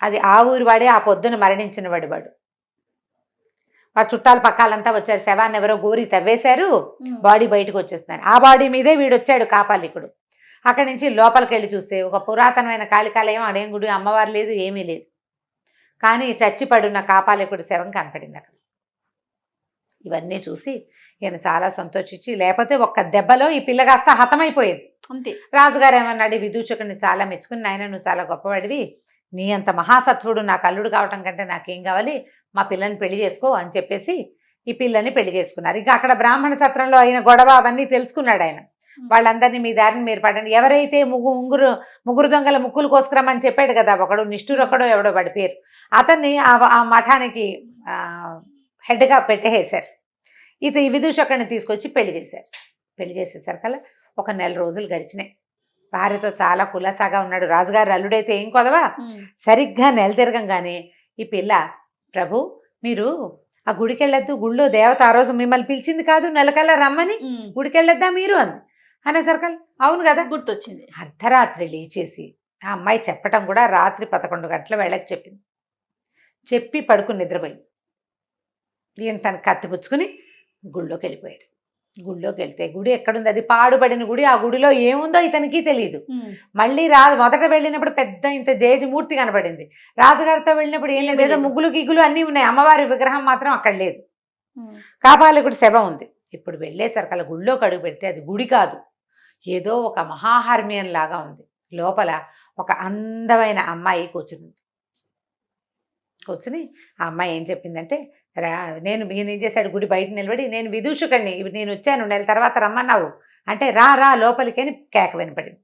అది ఆ ఊరి వాడే, ఆ పొద్దున మరణించిన వాడు. వాడు చుట్టాల పక్కాలంతా వచ్చారు. శవాన్ని ఎవరో గోరి తవ్వేశారు, బాడీ బయటకు వచ్చేస్తున్నారు. ఆ బాడీ మీదే వీడు వచ్చాడు కాపాలికుడు. అక్కడి నుంచి లోపలికి వెళ్ళి చూస్తే ఒక పురాతనమైన కాళికాలయం, అడేం గుడి, అమ్మవారు లేదు, ఏమీ లేదు. కానీ చచ్చి పడున్న కాపాలికుడి శవం కనపడింది అక్కడ. ఇవన్నీ చూసి ఈయన చాలా సంతోషించి, లేకపోతే ఒక్క దెబ్బలో ఈ పిల్ల కాస్త హతమైపోయేది అంతే. రాజుగారు ఏమన్నాడు, విదూషకుడిని చాలా మెచ్చుకుని, నాయన నువ్వు చాలా గొప్పవాడివి, నీ అంత మహాసత్వుడు నాకు అల్లుడు కావటం కంటే నాకేం కావాలి, మా పిల్లని పెళ్లి చేసుకో అని చెప్పేసి ఈ పిల్లని పెళ్లి చేసుకున్నారు. ఇక అక్కడ బ్రాహ్మణ సత్రంలో అయిన గొడవ అవన్నీ తెలుసుకున్నాడు ఆయన. వాళ్ళందరినీ మీ దారిని మీరు పడండి. ఎవరైతే ముగ్గురు దొంగల ముక్కులు కోసుకురమ్మని చెప్పాడు కదా ఒకడు, నిష్ఠురొక్కడో ఎవడో వాడి పేరు, అతన్ని ఆ మఠానికి హెడ్గా పెట్టేసారు. ఈ విదూషకుడిని తీసుకొచ్చి పెళ్లి చేశారు. పెళ్లి చేసేసరికల్లా ఒక 1 నెల రోజులు గడిచినాయి. భార్యతో చాలా కులాసాగా ఉన్నాడు. రాజుగారు అల్లుడైతే ఏం కొదవా. సరిగ్గా నెల తిరగంగానే ఈ పిల్ల, ప్రభు మీరు ఆ గుడికి వెళ్ళొద్దు, గుళ్ళో దేవత ఆ రోజు మిమ్మల్ని పిలిచింది కాదు, నెలకల్లా రమ్మని, గుడికి వెళ్ళొద్దా మీరు అంది. అనేసరికల్లా అవును కదా గుర్తొచ్చింది. అర్ధరాత్రి లేచేసి ఆ అమ్మాయి చెప్పటం కూడా రాత్రి 11 గంటల వేళకి చెప్పింది. చెప్పి పడుకుని నిద్రపోయింది. ఈయన తన కత్తి పుచ్చుకుని గుళ్ళోకి వెళ్ళిపోయాడు. గుళ్ళోకి వెళ్తే గుడి ఎక్కడుంది, అది పాడుపడిన గుడి. ఆ గుడిలో ఏముందో ఇతనికి తెలియదు. మళ్ళీ మొదట వెళ్ళినప్పుడు పెద్ద ఇంత జేజమూర్తి కనబడింది. రాజుగారితో వెళ్ళినప్పుడు ఏం లేదు, ఏదో ముగ్గులు గిగ్గులు అన్నీ ఉన్నాయి, అమ్మవారి విగ్రహం మాత్రం అక్కడ లేదు. కాపాలికుడి శవం ఉంది. ఇప్పుడు వెళ్ళేసరికి అలా గుళ్ళోకి అడుగు పెడితే అది గుడి కాదు, ఏదో ఒక మహాహర్మ్యం లాగా ఉంది. లోపల ఒక అందమైన అమ్మాయి కూర్చుంది. కూర్చుని ఆ అమ్మాయి ఏం చెప్పిందంటే, ఈయన ఏం చేశాడు, గుడి బయట నిలబడి, నేను విదూషకుడిని, నేను వచ్చాను, 1 నెల తర్వాత రమ్మన్నావు అంటే, రా లోపలికి అని కేక వినపడింది.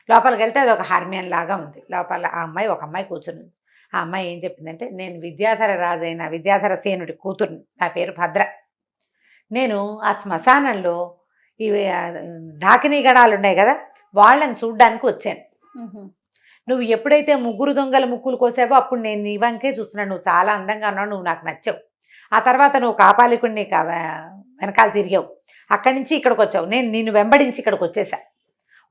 లోపలికి వెళ్తే అది ఒక హార్మ్యం లాగా ఉంది. లోపల ఒక అమ్మాయి కూర్చుని. ఆ అమ్మాయి ఏం చెప్పిందంటే, నేను విద్యాధర రాజైన విద్యాధర సేనుడి కూతుర్ని, నా పేరు భద్ర. నేను ఆ శ్మశానంలో ఇవి ఢాకినీ గణాలు ఉన్నాయి కదా, వాళ్ళని చూడ్డానికి వచ్చాను. నువ్వు ఎప్పుడైతే 3 దొంగల ముక్కులు కోసావో అప్పుడు నేను నీ వంకే చూస్తున్నాను. నువ్వు చాలా అందంగా ఉన్నావు, నువ్వు నాకు నచ్చావు. ఆ తర్వాత నువ్వు కాపాలికుడిని వెనకాల తిరిగావు. అక్కడి నుంచి ఇక్కడికి వచ్చావు. నేను నిన్ను వెంబడించి ఇక్కడికి వచ్చేసా.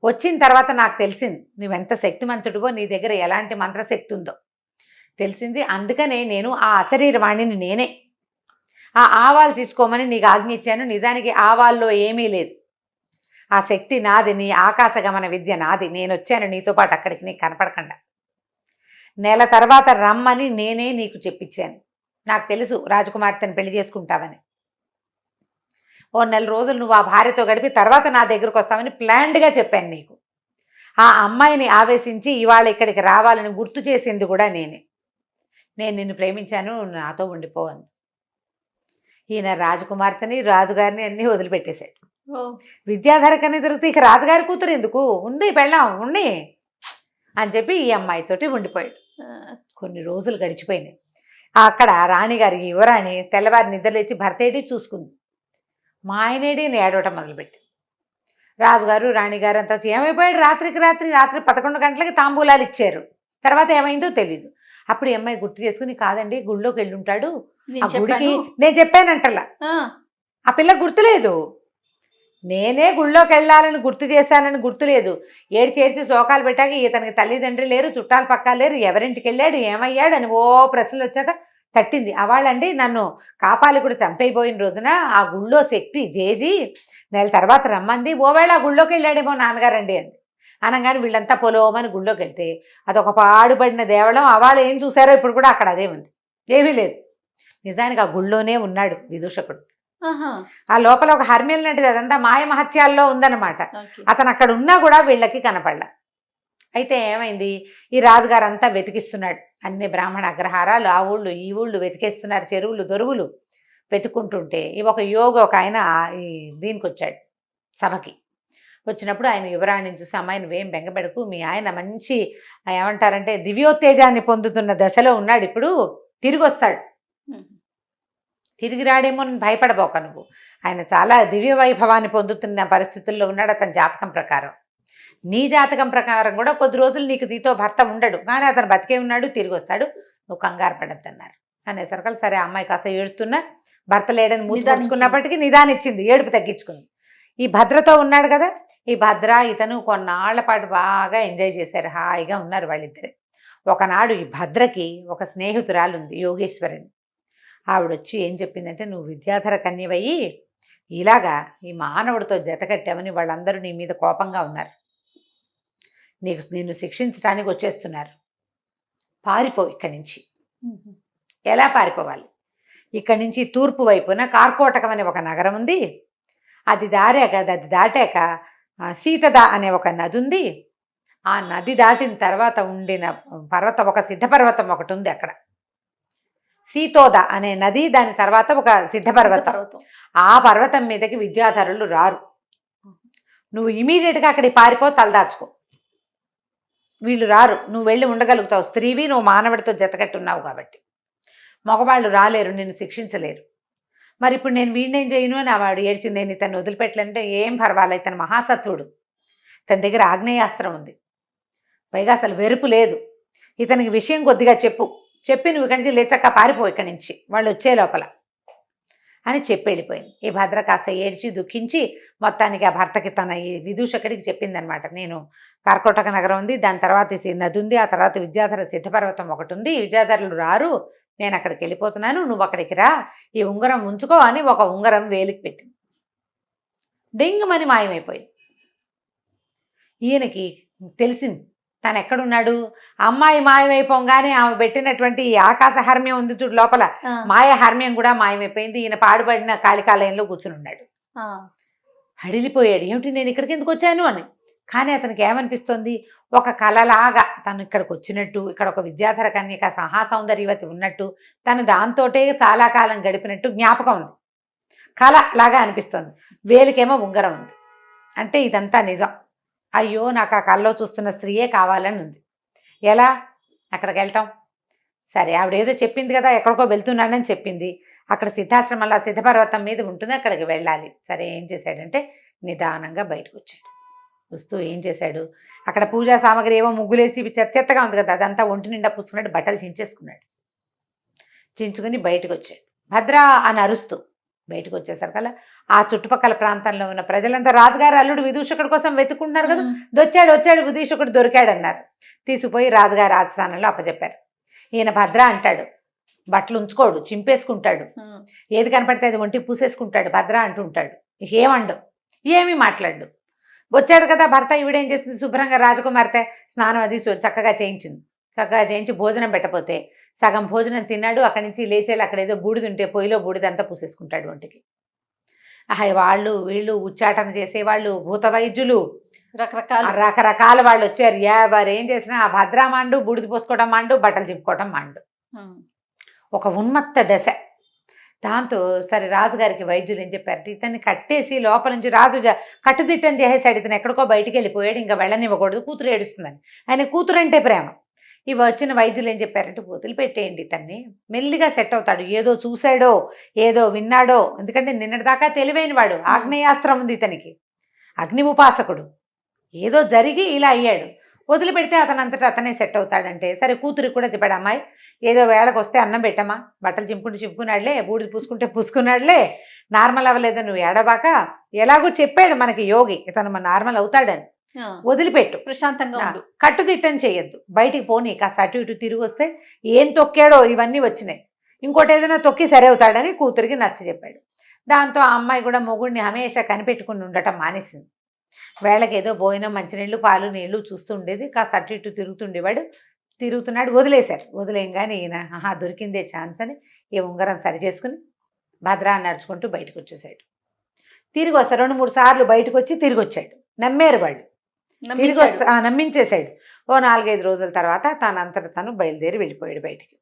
వచ్చిన తర్వాత నాకు తెలిసింది నువ్వెంత శక్తిమంతుడివో, నీ దగ్గర ఎలాంటి మంత్రశక్తి ఉందో తెలిసింది. అందుకనే నేను ఆ అశరీరవాణిని నేనే ఆ ఆవాలు తీసుకోమని నీకు ఆజ్ఞ ఇచ్చాను. నిజానికి ఆవాల్లో ఏమీ లేదు. ఆ శక్తి నాది, నీ ఆకాశగమన విద్య నాది. నేను వచ్చాను నీతో పాటు అక్కడికి, నీకు కనపడకుండా. 1 నెల తర్వాత రమ్మని నేనే నీకు చెప్పించాను. నాకు తెలుసు రాజకుమార్తెను పెళ్లి చేసుకుంటావని. 1 నెల రోజులు నువ్వు ఆ భార్యతో గడిపి తర్వాత నా దగ్గరకు వస్తామని ప్లాన్డ్గా చెప్పాను నీకు. ఆ అమ్మాయిని ఆవేశించి ఇవాళ ఇక్కడికి రావాలని గుర్తు చేసింది కూడా నేనే. నేను నిన్ను ప్రేమించాను, నాతో ఉండిపోవాలి. ఈయన రాజకుమార్తెని, రాజుగారిని అన్నీ వదిలిపెట్టేశాడు. విద్యాధర కన్నా తిరుగుతూ ఇక రాజుగారి కూతురు ఎందుకు, ఉంది పెళ్ళాం ఉండి అని చెప్పి ఈ అమ్మాయితోటి ఉండిపోయాడు. కొన్ని రోజులు గడిచిపోయినాయి. అక్కడ రాణిగారి యువరాణి తెల్లవారి నిద్రలేచి భర్తేడి చూసుకుంది. మా ఆయనేడి అని ఏడవటం మొదలుపెట్టి. రాజుగారు రాణిగారు అంతా ఏమైపోయాడు, రాత్రి 11 గంటలకి తాంబూలాలు ఇచ్చారు. తర్వాత ఏమైందో తెలీదు. అప్పుడు ఈ అమ్మాయి గుర్తు చేసుకుని, కాదండి గుళ్ళోకి వెళ్ళుంటాడు, ఆ గుడికి నేను చెప్పానంటలా. ఆ పిల్ల గుర్తులేదు. నేనే గుళ్ళోకి వెళ్ళాలని గుర్తు చేశానని గుర్తులేదు. ఏడ్చేడ్చి శోకాలు పెట్టాక ఇతనికి తల్లిదండ్రి లేరు, చుట్టాలు పక్కాలు లేరు, ఎవరింటికి వెళ్ళాడు, ఏమయ్యాడు అని ఓ ప్రశ్నలు వచ్చాక తట్టింది. అవాళ్ళండి నన్ను కాపాలికుడు చంపైపోయిన రోజున ఆ గుళ్ళో శక్తి జేజీ 1 నెల తర్వాత రమ్మంది. ఓవేళ ఆ గుళ్ళోకి వెళ్ళాడేమో నాన్నగారండి అంది. అనగానే వీళ్ళంతా పొలోమని గుళ్ళోకి వెళ్తే అదొక పాడుపడిన దేవళం. అవాళ్ళు ఏం చూసారో ఇప్పుడు కూడా అక్కడ అదే ఉంది, ఏమీ లేదు. నిజానికి ఆ గుళ్ళోనే ఉన్నాడు విదూషకుడు. ఆ లోపల ఒక హర్మ్యం లాంటిది, అదంతా మాయ మహత్యాల్లో ఉందన్నమాట. అతను అక్కడ ఉన్నా కూడా వీళ్ళకి కనపడలా. అయితే ఏమైంది, ఈ రాజుగారు అంతా వెతికిస్తున్నాడు. అన్ని బ్రాహ్మణ అగ్రహారాలు, ఆ ఊళ్ళు ఈ ఊళ్ళు వెతికేస్తున్నారు, చెరువులు దొరువులు వెతుక్కుంటుంటే ఒక యోగి ఒక ఆయన దీనికి వచ్చాడు, సభకి వచ్చినప్పుడు ఆయన యువరాణిని చూసి, అమ్మాయి నువ్వేం బెంగపెడకు, మీ ఆయన మంచి ఏమంటారంటే దివ్యోత్తేజాన్ని పొందుతున్న దశలో ఉన్నాడు, ఇప్పుడు తిరిగి వస్తాడు, తిరిగి రాడేమో అని భయపడబోక నువ్వు. ఆయన చాలా దివ్య వైభవాన్ని పొందుతున్న పరిస్థితుల్లో ఉన్నాడు అతని జాతకం ప్రకారం. నీ జాతకం ప్రకారం కూడా కొద్ది రోజులు నీతో భర్త ఉండడు, కానీ అతను బతికే ఉన్నాడు, తిరిగి వస్తాడు, నువ్వు కంగారు పడద్దన్నారు. అనేసరికి సరే అమ్మాయి కాస్త ఏడుస్తున్నా, భర్త లేడని మూసుకున్నప్పటికీ నిదానిచ్చింది, ఏడుపు తగ్గించుకుంది. ఈ భద్రతో ఉన్నాడు కదా, ఈ భద్ర ఇతను కొన్నాళ్ల పాటు బాగా ఎంజాయ్ చేశారు, హాయిగా ఉన్నారు వాళ్ళిద్దరే. ఒకనాడు ఈ భద్రకి ఒక స్నేహితురాలు ఉంది, యోగేశ్వరిని. ఆవిడొచ్చి ఏం చెప్పిందంటే, నువ్వు విద్యాధర కన్యవయ్యి ఇలాగా ఈ మానవుడితో జతకట్టామని వాళ్ళందరూ నీ మీద కోపంగా ఉన్నారు, నిన్ను శిక్షించడానికి వచ్చేస్తున్నారు, పారిపో ఇక్కడి నుంచి. ఎలా పారిపోవాలి? ఇక్కడి నుంచి తూర్పు వైపున కార్కోటకం అనే ఒక నగరం ఉంది, అది దాటాక సీతద అనే ఒక నది ఉంది. ఆ నది దాటిన తర్వాత ఉండిన పర్వతం, ఒక సిద్ధపర్వతం ఒకటి ఉంది అక్కడ, సీతోద అనే నది, దాని తర్వాత ఒక సిద్ధపర్వతం. ఆ పర్వతం మీదకి విద్యాధరులు రారు, నువ్వు ఇమీడియట్గా అక్కడికి పారిపో, తలదాచుకో, వీళ్ళు రారు, నువ్వు వెళ్ళి ఉండగలుగుతావు, స్త్రీవి, నువ్వు మానవుడితో జతకట్టున్నావు కాబట్టి. మగవాళ్ళు రాలేరు, నిన్ను శిక్షించలేరు. మరి ఇప్పుడు నేను వీడినేం చేయను అని వాడు ఏడ్చింది. నేను ఇతను వదిలిపెట్టలేంటే ఏం పర్వాలేదు, ఇతను మహాసత్వుడు, తన దగ్గర ఆగ్నేయాస్త్రం ఉంది, పైగా అసలు వెరుపు లేదు, ఇతనికి విషయం కొద్దిగా చెప్పి నువ్వు ఇక్కడి నుంచి లేచక్క పారిపో ఇక్కడి నుంచి, వాళ్ళు వచ్చే లోపల అని చెప్పి వెళ్ళిపోయింది. ఈ భద్ర కాస్త ఏడ్చి దుఃఖించి మొత్తానికి ఆ భర్తకి తన ఈ విదూషకుడికి చెప్పిందనమాట, నేను కర్కోటక నగరం ఉంది, దాని తర్వాత నది ఉంది, ఆ తర్వాత విద్యాధర సిద్ధపర్వతం ఒకటి ఉంది, విద్యాధరులు రారు, నేను అక్కడికి వెళ్ళిపోతున్నాను, నువ్వు అక్కడికి రా, ఈ ఉంగరం ఉంచుకో అని ఒక ఉంగరం వేలికి పెట్టింది. డింగమని మాయమైపోయింది. ఈయనకి తెలిసింది తను ఎక్కడున్నాడు. అమ్మాయి మాయమైపోగానే ఆమె పెట్టినటువంటి ఆకాశ హర్మ్యం ఉంది చూడు లోపల, మాయ హర్మ్యం కూడా మాయమైపోయింది. ఈయన పాడుపడిన కాళికాలయంలో కూర్చుని ఉన్నాడు. హడిలిపోయాడు, ఏమిటి నేను ఇక్కడికి ఎందుకు వచ్చాను అని. కానీ అతనికి ఏమనిపిస్తుంది, ఒక కళలాగా తను ఇక్కడికి వచ్చినట్టు, ఇక్కడ ఒక విద్యాధర కన్యక మహాసౌందర్యవతి ఉన్నట్టు, తను దాంతోటే చాలా కాలం గడిపినట్టు జ్ఞాపకం ఉంది, కళ లాగా అనిపిస్తుంది. వేలికేమో ఉంగరం ఉంది, అంటే ఇదంతా నిజం. అయ్యో నాకు ఆ కళ్ళలో చూస్తున్న స్త్రీయే కావాలని ఉంది. ఎలా అక్కడికి వెళ్తాం? సరే ఆవిడేదో చెప్పింది కదా, ఎక్కడికో వెళ్తున్నానని చెప్పింది, అక్కడ సిద్ధాశ్రమంలో సిద్ధపర్వతం మీద ఉంటుంది, అక్కడికి వెళ్ళాలి. సరే ఏం చేశాడంటే నిదానంగా బయటకు వచ్చాడు. వస్తూ ఏం చేశాడు, అక్కడ పూజా సామాగ్రి ఏవో ముగ్గులేసి చెత్తగా ఉంది కదా, అదంతా ఒంటి నిండా పూసుకున్నాడు, బట్టలు చించేసుకున్నాడు. చించుకుని బయటకు వచ్చాడు. భద్రా అని అరుస్తూ బయటకు వచ్చేసరికల్లా ఆ చుట్టుపక్కల ప్రాంతంలో ఉన్న ప్రజలంతా రాజుగారు అల్లుడు విదూషకుడి కోసం వెతుకుంటున్నారు కదా, వచ్చాడు విదూషకుడు దొరికాడు అన్నారు. తీసుకుపోయి రాజుగారి ఆస్థానంలో అప్పచెప్పారు. ఈయన భద్ర అంటాడు, బట్టలు ఉంచుకోడు, చింపేసుకుంటాడు, ఏది కనపడితే అది ఒంటికి పూసేసుకుంటాడు, భద్ర అంటుంటాడు. ఏమండు, ఏమీ మాట్లాడు. వచ్చాడు కదా భర్త, ఈవిడేం చేసింది, శుభ్రంగా రాజకుమార్తె స్నానం అది చక్కగా చేయించి భోజనం పెట్టపోతే సగం భోజనం తిన్నాడు. అక్కడి నుంచి లేచేళ్ళు అక్కడ ఏదో బూడిదుంటే పొయ్యిలో బూడిదంతా పూసేసుకుంటాడు ఒంటికి. వాళ్ళు వీళ్ళు ఉచ్చాటన చేసేవాళ్ళు, భూత వైద్యులు, రకరకాల వాళ్ళు వచ్చారు. ఎవరు ఏం చేసినా ఆ భద్రా మాండు, బూడిద పోసుకోవడం మాండు, బట్టలు చింపుకోవడం మాండు. ఒక ఉన్మత్త దశ. దాంతో సరే రాజుగారికి వైద్యులు ఏం చెప్పారు, ఇతన్ని కట్టేసి లోపల నుంచి రాజు కట్టుదిట్టం చేసేసాడు, ఇతను ఎక్కడికో బయటికి వెళ్ళిపోయాడు, ఇంకా వెళ్ళనివ్వకూడదు, కూతురు ఏడుస్తుందని. ఆయన కూతురు అంటే ప్రేమ. ఇవి వచ్చిన వైద్యులు ఏం చెప్పారంటే, వదిలి పెట్టేయండి ఇతన్ని, మెల్లిగా సెట్ అవుతాడు, ఏదో చూశాడో ఏదో విన్నాడో, ఎందుకంటే నిన్నటిదాకా తెలివైన వాడు, ఆగ్నేయాస్త్రం ఉంది ఇతనికి, అగ్ని ఉపాసకుడు, ఏదో జరిగి ఇలా అయ్యాడు, వదిలిపెడితే అతనంతటా అతనే సెట్ అవుతాడంటే. సరే కూతురికి కూడా చెప్పాడు, అమ్మాయి ఏదో వేళకు వస్తే అన్నం పెట్టమ్మా, బట్టలు చింపుకున్నాడులే, బూడిది పూసుకుంటే పూసుకున్నాడులే, నార్మల్ అవ్వలేదు నువ్వు ఏడబాక, ఎలాగో చెప్పాడు మనకి యోగి ఇతను నార్మల్ అవుతాడని, వదిలిపెట్టు, ప్రశాంతంగా ఉండు, కట్టుదిట్టం చేయొద్దు, బయటికి పోనీ, కాస్త అటు ఇటు తిరిగి వస్తే ఏం తొక్కాడో ఇవన్నీ వచ్చినాయి, ఇంకోటి ఏదైనా తొక్కి సరే అవుతాడని కూతురికి నచ్చ చెప్పాడు. దాంతో ఆ అమ్మాయి కూడా మొగుడిని హమేషా కనిపెట్టుకుని ఉండటం మానేసింది. వేళకి ఏదో భోజనం, మంచినీళ్ళు, పాలు, నీళ్లు చూస్తూ ఉండేది, కాస్త అటు ఇటు తిరుగుతున్నాడు. వదిలేశారు. వదిలేయంగానే ఈయన దొరికిందే ఛాన్స్ అని ఈ ఉంగరం సరి చేసుకుని భద్రా నడుచుకుంటూ బయటకు వచ్చేసాడు. తిరిగి వస్తారు 2-3 సార్లు బయటకు వచ్చి తిరిగి వచ్చాడు. నమ్మారు వాళ్ళు, తిరిగి నమ్మించేశాడు. ఓ 4-5 రోజుల తర్వాత తనంతట తను బయలుదేరి వెళ్ళిపోయాడు బయటికి.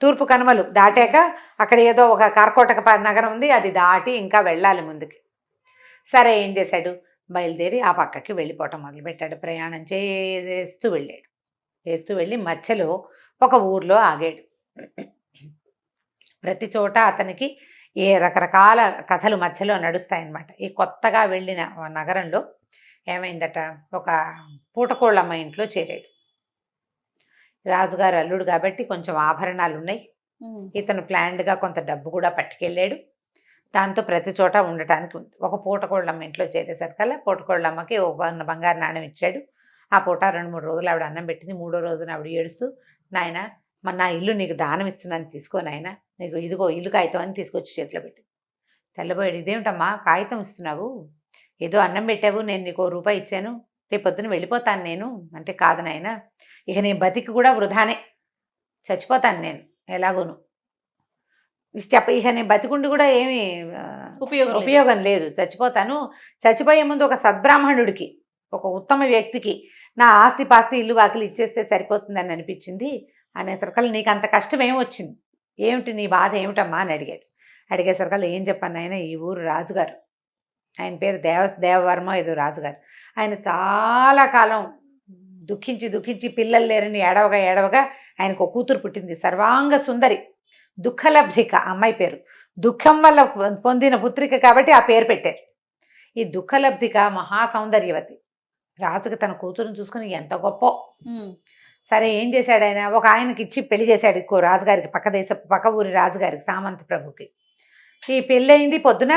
తూర్పు కనుమలు దాటాక అక్కడ ఏదో ఒక కార్కోటక నగరం ఉంది, అది దాటి ఇంకా వెళ్ళాలి ముందుకి. సరే ఏం చేశాడు, బయలుదేరి ఆ పక్కకి వెళ్ళిపోవటం మొదలుపెట్టాడు. ప్రయాణం చేస్తూ వెళ్ళి మధ్యలో ఒక ఊర్లో ఆగాడు. ప్రతి చోట అతనికి రకరకాల కథలు మధ్యలో నడుస్తాయన్నమాట. ఈ కొత్తగా వెళ్ళిన నగరంలో ఏమైందట, ఒక పూటకోళ్ళమ్మ ఇంట్లో చేరాడు. రాజుగారు అల్లుడు కాబట్టి కొంచెం ఆభరణాలు ఉన్నాయి. ఇతను ప్లాన్డ్గా కొంత డబ్బు కూడా పట్టుకెళ్ళాడు. దాంతో ప్రతి చోట ఉండటానికి ఉంది. ఒక పూటకోళ్ళమ్మ ఇంట్లో చేరేసరికల్లా పూటకోళ్ళమ్మకి ఒక బంగారు నాణ్యం ఇచ్చాడు. ఆ పూట 2-3 రోజులు ఆవిడ అన్నం పెట్టింది. 3వ రోజున ఆవిడ ఏడుస్తూ, నాయన మన నా ఇల్లు నీకు దానం ఇస్తున్నాను, తీసుకో నాయన, నీకు ఇదిగో ఇల్లు కాగితం అని తీసుకొచ్చి చేతిలో పెట్టి. తెల్లబోయాడు, ఇదేమిటమ్మా కాగితం ఇస్తున్నావు, ఏదో అన్నం పెట్టావు, నేను నీకు రూపాయి ఇచ్చాను, రేపు పొద్దున వెళ్ళిపోతాను నేను అంటే, కాదు నాయన, ఇక నేను బతికి కూడా వృధానే, చచ్చిపోతాను నేను ఎలాగోను, ఇక నేను బతికుండి కూడా ఏమీ ఉపయోగం లేదు, చచ్చిపోతాను. చచ్చిపోయే ముందు ఒక సద్బ్రాహ్మణుడికి, ఒక ఉత్తమ వ్యక్తికి నా ఆస్తి పాస్తి ఇల్లు వాకిలు ఇచ్చేస్తే సరిపోతుందని అనిపించింది అనేసరికల్లా, నీకు అంత కష్టం ఏమొచ్చింది, ఏమిటి నీ బాధ ఏమిటమ్మా అని అడిగాడు. అడిగేసరికల్లా ఏం చెప్పాను ఆయన, ఈ ఊరు రాజుగారు, ఆయన పేరు దేవవర్మ ఏదో రాజుగారు, ఆయన చాలా కాలం దుఃఖించి పిల్లలు లేరని ఏడవగా ఆయనకు ఒక కూతురు పుట్టింది, సర్వాంగ సుందరి, దుఃఖలబ్ధిక అమ్మాయి పేరు, దుఃఖం వల్ల పొందిన పుత్రిక కాబట్టి ఆ పేరు పెట్టారు. ఈ దుఃఖలబ్ధిక మహాసౌందర్యవతి. రాజుకి తన కూతురుని చూసుకుని ఎంత గొప్ప. సరే ఏం చేశాడు ఆయన, ఒక ఆయనకి ఇచ్చి పెళ్లి చేశాడు ఇంకో రాజుగారికి, పక్క ఊరి రాజుగారికి, సామంత ప్రభుకి. ఈ పెళ్ళయింది, పొద్దున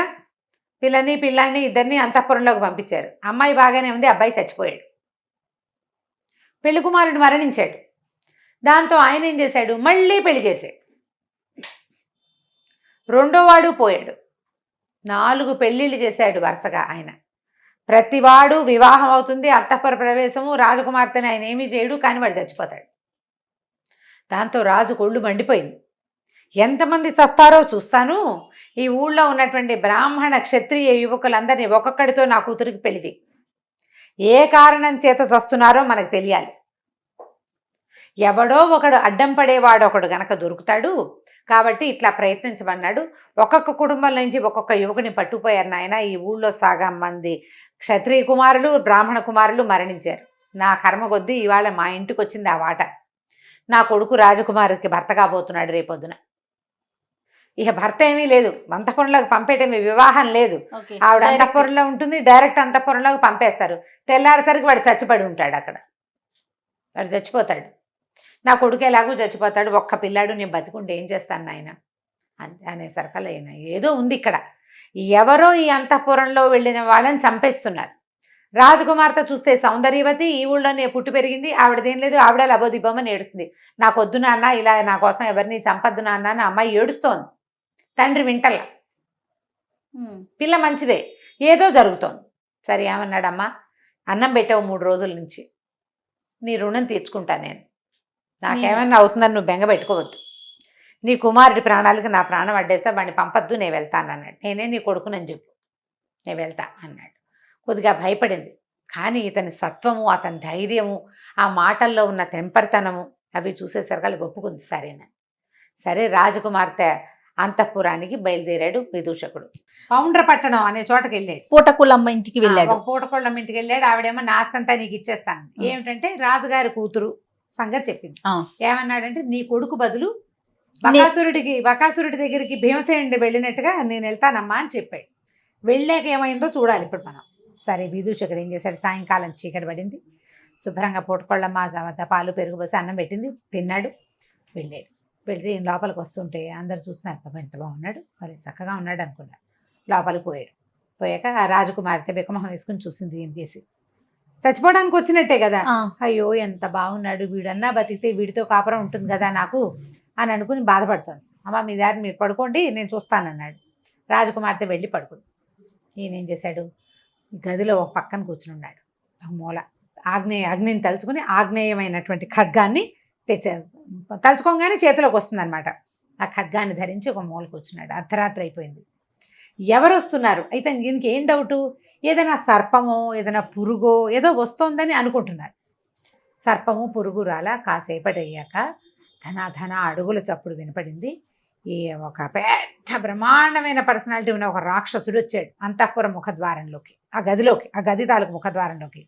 పిల్లాన్ని ఇద్దరిని అంతఃపురంలోకి పంపించారు. అమ్మాయి బాగానే ఉంది, అబ్బాయి చచ్చిపోయాడు. పెళ్లి కుమారుడు మరణించాడు. దాంతో ఆయన ఏం చేశాడు, మళ్ళీ పెళ్లి చేశాడు. రెండోవాడు పోయాడు. 4 పెళ్ళిళ్ళు చేశాడు వరుసగా ఆయన. ప్రతివాడు వివాహం అవుతుంది, అంతఃపుర ప్రవేశము, రాజకుమార్తెని ఆయన ఏమీ చేయడు, కానీ వాడు చచ్చిపోతాడు. దాంతో రాజు కొళ్ళు మండిపోయింది. ఎంతమంది చస్తారో చూస్తాను, ఈ ఊళ్ళో ఉన్నటువంటి బ్రాహ్మణ క్షత్రియ యువకులందరినీ ఒక్కొక్కడితో నా కూతురికి పెళ్లి చేయి, ఏ కారణం చేత చస్తున్నారో మనకు తెలియాలి, ఎవడో ఒకడు అడ్డం పడేవాడు ఒకడు గనక దొరుకుతాడు, కాబట్టి ఇట్లా ప్రయత్నించమన్నాడు. ఒక్కొక్క కుటుంబం నుంచి ఒక్కొక్క యువకుని పట్టుకుపోయారు నాయన. ఈ ఊళ్ళో సగం మంది క్షత్రియ కుమారులు, బ్రాహ్మణ కుమారులు మరణించారు. నా కర్మ కొద్దీ ఇవాళ మా ఇంటికి వచ్చింది ఆ వాట. నా కొడుకు రాజకుమారికి భర్త కాబోతున్నాడు రేపొద్దున. ఇక భర్త ఏమీ లేదు, అంతఃపురంలోకి పంపేటేమీ, వివాహం లేదు, ఆవిడ అంతఃపురంలో ఉంటుంది, డైరెక్ట్ అంతఃపురంలోకి పంపేస్తారు. తెల్లారేసరికి వాడు చచ్చిపడి ఉంటాడు అక్కడ, వాడు చచ్చిపోతాడు. నా కొడుకు ఎలాగూ చచ్చిపోతాడు, ఒక్క పిల్లాడు, నేను బతికుంటే ఏం చేస్తాను నాయన అనేసరికల్లా ఏదో ఉంది ఇక్కడ, ఎవరో ఈ అంతఃపురంలో వెళ్ళిన వాళ్ళని చంపేస్తున్నారు. రాజకుమార్తె చూస్తే సౌందర్యవతి, ఈ ఊళ్ళోనే పుట్టి పెరిగింది, ఆవిడదేం లేదు, ఆవిడ లబోదిబ్బమని ఏడుస్తుంది. నాకొద్దు నాన్న, ఇలా నా కోసం ఎవరిని చంపద్దు నాన్న అని అమ్మాయి ఏడుస్తోంది. తండ్రి వింటల్లా. పిల్ల మంచిదే, ఏదో జరుగుతోంది. సరే ఏమన్నాడమ్మా, అన్నం పెట్టావు 3 రోజుల నుంచి, నీ రుణం తీర్చుకుంటా నేను, నాకేమన్నా అవుతుందని నువ్వు బెంగ పెట్టుకోవద్దు, నీ కుమారుడి ప్రాణాలకి నా ప్రాణం అడ్డేస్తా, వాడిని పంపద్దు, నేను వెళ్తాను అన్నాడు. నేనే నీ కొడుకునని చెప్పు, నేను వెళ్తా అన్నాడు. కొద్దిగా భయపడింది, కానీ ఇతని సత్వము, అతని ధైర్యము, ఆ మాటల్లో ఉన్న తెంపరితనము అవి చూసేసరికి ఒప్పుకుంది. సరేనా, సరే రాజకుమార్తె అంతఃపురానికి బయలుదేరాడు విదూషకుడు. పౌండ్రపట్టణం అనే చోటకి వెళ్ళాడు. పూటకోళ్ళమ్మ ఇంటికి వెళ్ళాడు. పూటకోళ్ళమ్మ ఇంటికి వెళ్ళాడు. ఆవిడేమో నాస్తంతా నీకు ఇచ్చేస్తాను. ఏమిటంటే రాజుగారి కూతురు సంగతి చెప్పింది. ఏమన్నాడంటే, నీ కొడుకు బదులు బకాసురుడి దగ్గరికి భీమసేనుడి వెళ్ళినట్టుగా నేను వెళ్తానమ్మా అని చెప్పాడు. వెళ్ళాక ఏమైందో చూడాలి ఇప్పుడు మనం. సరే విదూషకుడు ఏం చేశాడు, సాయంకాలం చీకటి పడింది, శుభ్రంగా పూటకోళ్ళమ్మ పాలు పెరుగు పోసి అన్నం పెట్టింది, తిన్నాడు, వెళ్ళాడు. వెళ్తే లోపలికి వస్తుంటే అందరు చూస్తున్నారు, పాపం ఎంత బాగున్నాడు, మరి చక్కగా ఉన్నాడు అనుకున్నాడు. లోపలికి పోయాక ఆ రాజకుమార్తె బిక్కమొహం వేసుకుని చూసింది, ఏం చేసి చచ్చిపోవడానికి వచ్చినట్టే కదా, అయ్యో ఎంత బాగున్నాడు, వీడన్నా బతికితే వీడితో కాపురం ఉంటుంది కదా నాకు అని అనుకుని బాధపడుతుంది. అమ్మ మీ దారి మీరు పడుకోండి, నేను చూస్తానన్నాడు. రాజకుమార్తె వెళ్ళి పడుకుంది. ఈయనేం చేశాడు, గదిలో ఒక పక్కన కూర్చుని ఉన్నాడు. ఒక మూల అగ్నిని తలుచుకుని ఆగ్నేయమైనటువంటి ఖడ్గాన్ని తెచ్చారు. తలుచుకోగానే చేతిలోకి వస్తుందన్నమాట. ఆ ఖడ్గాన్ని ధరించి ఒక మూల కూర్చున్నాడు. అర్ధరాత్రి అయిపోయింది. ఎవరు వస్తున్నారు అయితే దీనికి ఏం డౌటు, ఏదైనా సర్పమో ఏదైనా పురుగో ఏదో వస్తోందని అనుకుంటున్నారు. సర్పము పురుగు రాలా. కాసేపటి అయ్యాక ధన అడుగుల చప్పుడు వినపడింది. ఈ ఒక పెద్ద పెద్ద బ్రహ్మాండమైన పర్సనాలిటీ ఉన్న ఒక రాక్షసుడు వచ్చాడు అంతఃపుర ముఖద్వారంలోకి, ఆ గదిలోకి, ఆ గది తాలూకు ముఖద్వారంలోకి.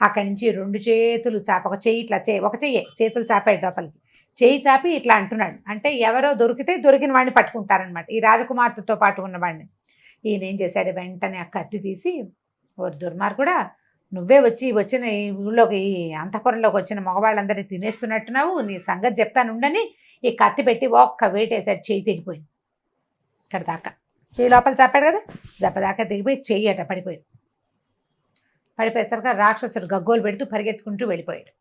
అక్కడి నుంచి 2 చేతులు చాప, ఒక చెయ్యి ఇట్లా ఒక చెయ్యే చేతులు చాపాడు లోపలికి. చెయ్యి చాపి ఇట్లా అంటున్నాడు. అంటే ఎవరో దొరికితే దొరికిన వాడిని పట్టుకుంటారనమాట, ఈ రాజకుమార్తెతో పాటు ఉన్నవాడిని. ఈయన ఏం చేశాడు, వెంటనే ఆ కత్తి తీసి, ఓ దుర్మార్గుడా, నువ్వే వచ్చిన ఈ ఊళ్ళోకి, ఈ అంతఃపురంలోకి వచ్చిన మగవాళ్ళందరినీ తినేస్తున్నట్టున్నావు, నీ సంగతి చెప్తానుండని ఈ కత్తి పెట్టి ఒక్క వేటేశాడు. చెయ్యి తెగిపోయింది. ఇక్కడ దాకా చెయ్యి లోపల చాపాడు కదా, దెబ్బదాకా తెగిపోయి చెయ్యి అట పడిపోయింది. పడిపోయేసరికి రాక్షసుడు గగ్గోలు పెడుతూ పరిగెత్తుకుంటూ వెళ్ళిపోయాడు.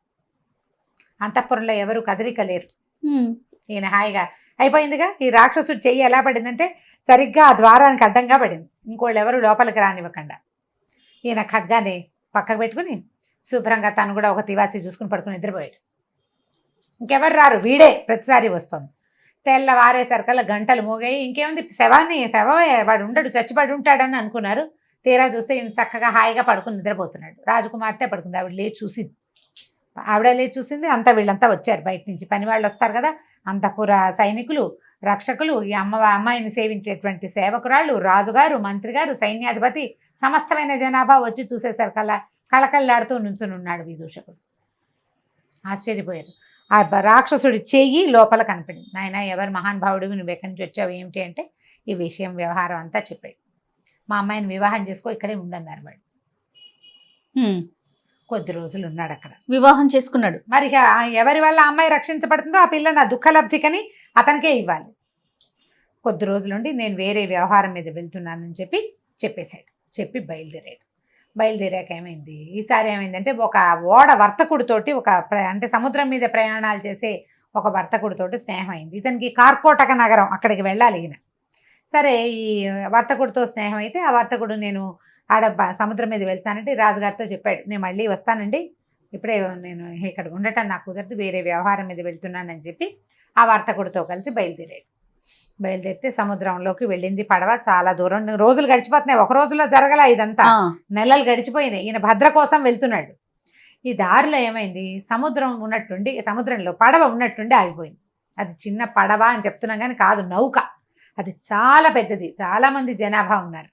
అంతఃపురంలో ఎవరు కదలిక లేరు. ఈయన హాయిగా అయిపోయిందిగా. ఈ రాక్షసుడు చెయ్యి ఎలా పడిందంటే సరిగ్గా ఆ ద్వారానికి అడ్డంగా పడింది, ఇంకోళ్ళు ఎవరు లోపలికి రానివ్వకుండా. ఈయన ఖడ్గాని పక్కకు పెట్టుకుని శుభ్రంగా తను కూడా ఒక తివాచి చూసుకుని పడుకుని నిద్రపోయాడు. ఇంకెవరు రారు, వీడే ప్రతిసారి వస్తుంది. తెల్లవారేసరికల్లా గంటలు మోగాయి. ఇంకేముంది, శవమే, వాడు ఉండడు, చచ్చిపడి ఉంటాడని అనుకున్నారు. తీరా చూస్తే ఈయన చక్కగా హాయిగా పడుకుని నిద్రపోతున్నాడు. రాజకుమార్తె పడుకుంది. ఆవిడ లేచి చూసింది. అంతా వీళ్ళంతా వచ్చారు బయట నుంచి, పని వాళ్ళు వస్తారు కదా, అంతఃపుర సైనికులు, రక్షకులు, ఈ అమ్మాయిని సేవించేటువంటి సేవకురాళ్ళు, రాజుగారు, మంత్రి గారు, సైన్యాధిపతి, సమస్తమైన జనాభా వచ్చి చూసేసరికల్లా కళకళ్ళాడుతూ నుంచుని ఉన్నాడు విదూషకుడు. ఆశ్చర్యపోయారు. ఆ రాక్షసుడి చెయ్యి లోపల కనపడింది. నాయన, ఎవరు మహానుభావుడివి, నువ్వు ఎక్కడి నుంచి వచ్చావు ఏమిటి అంటే ఈ విషయం వ్యవహారం అంతా చెప్పాడు. మా అమ్మాయిని వివాహం చేసుకో, ఇక్కడే ఉండన్నారు వాడు. కొద్ది రోజులు ఉన్నాడు అక్కడ, వివాహం చేసుకున్నాడు. మరి ఎవరి వల్ల ఆ అమ్మాయి రక్షించబడుతుందో ఆ పిల్ల నా దుఃఖలబ్ధికని అతనికే ఇవ్వాలి. కొద్ది రోజులుండి నేను వేరే వ్యవహారం మీద వెళ్తున్నానని చెప్పేశాడు. చెప్పి బయలుదేరాక ఏమైంది, ఈసారి ఏమైందంటే ఒక ఓడ వర్తకుడితోటి అంటే సముద్రం మీద ప్రయాణాలు చేసే ఒక వర్తకుడితోటి స్నేహం అయింది. ఇతనికి కార్కోటక నగరం, అక్కడికి వెళ్ళాలి ఈయన. సరే, ఈ వర్తకుడితో స్నేహం అయితే ఆ వర్తకుడు నేను ఆడ సముద్రం మీద వెళ్తానంటే రాజుగారితో చెప్పాడు, నేను మళ్ళీ వస్తానండి, ఇప్పుడే నేను ఇక్కడ ఉండటం నాకు కుదరదు, వేరే వ్యవహారం మీద వెళ్తున్నానని చెప్పి ఆ వర్తకుడితో కలిసి బయలుదేరితే సముద్రంలోకి వెళ్ళింది పడవ. చాలా దూరం, రోజులు గడిచిపోతున్నాయి. ఒక రోజులో జరగల ఇదంతా, నెలలు గడిచిపోయినాయి. ఈయన భద్ర కోసం వెళ్తున్నాడు. ఈ దారిలో ఏమైంది, సముద్రంలో పడవ ఉన్నట్టుండి ఆగిపోయింది. అది చిన్న పడవ అని చెప్తున్నాం కానీ కాదు, నౌక. అది చాలా పెద్దది, చాలామంది జనాభా ఉన్నారు.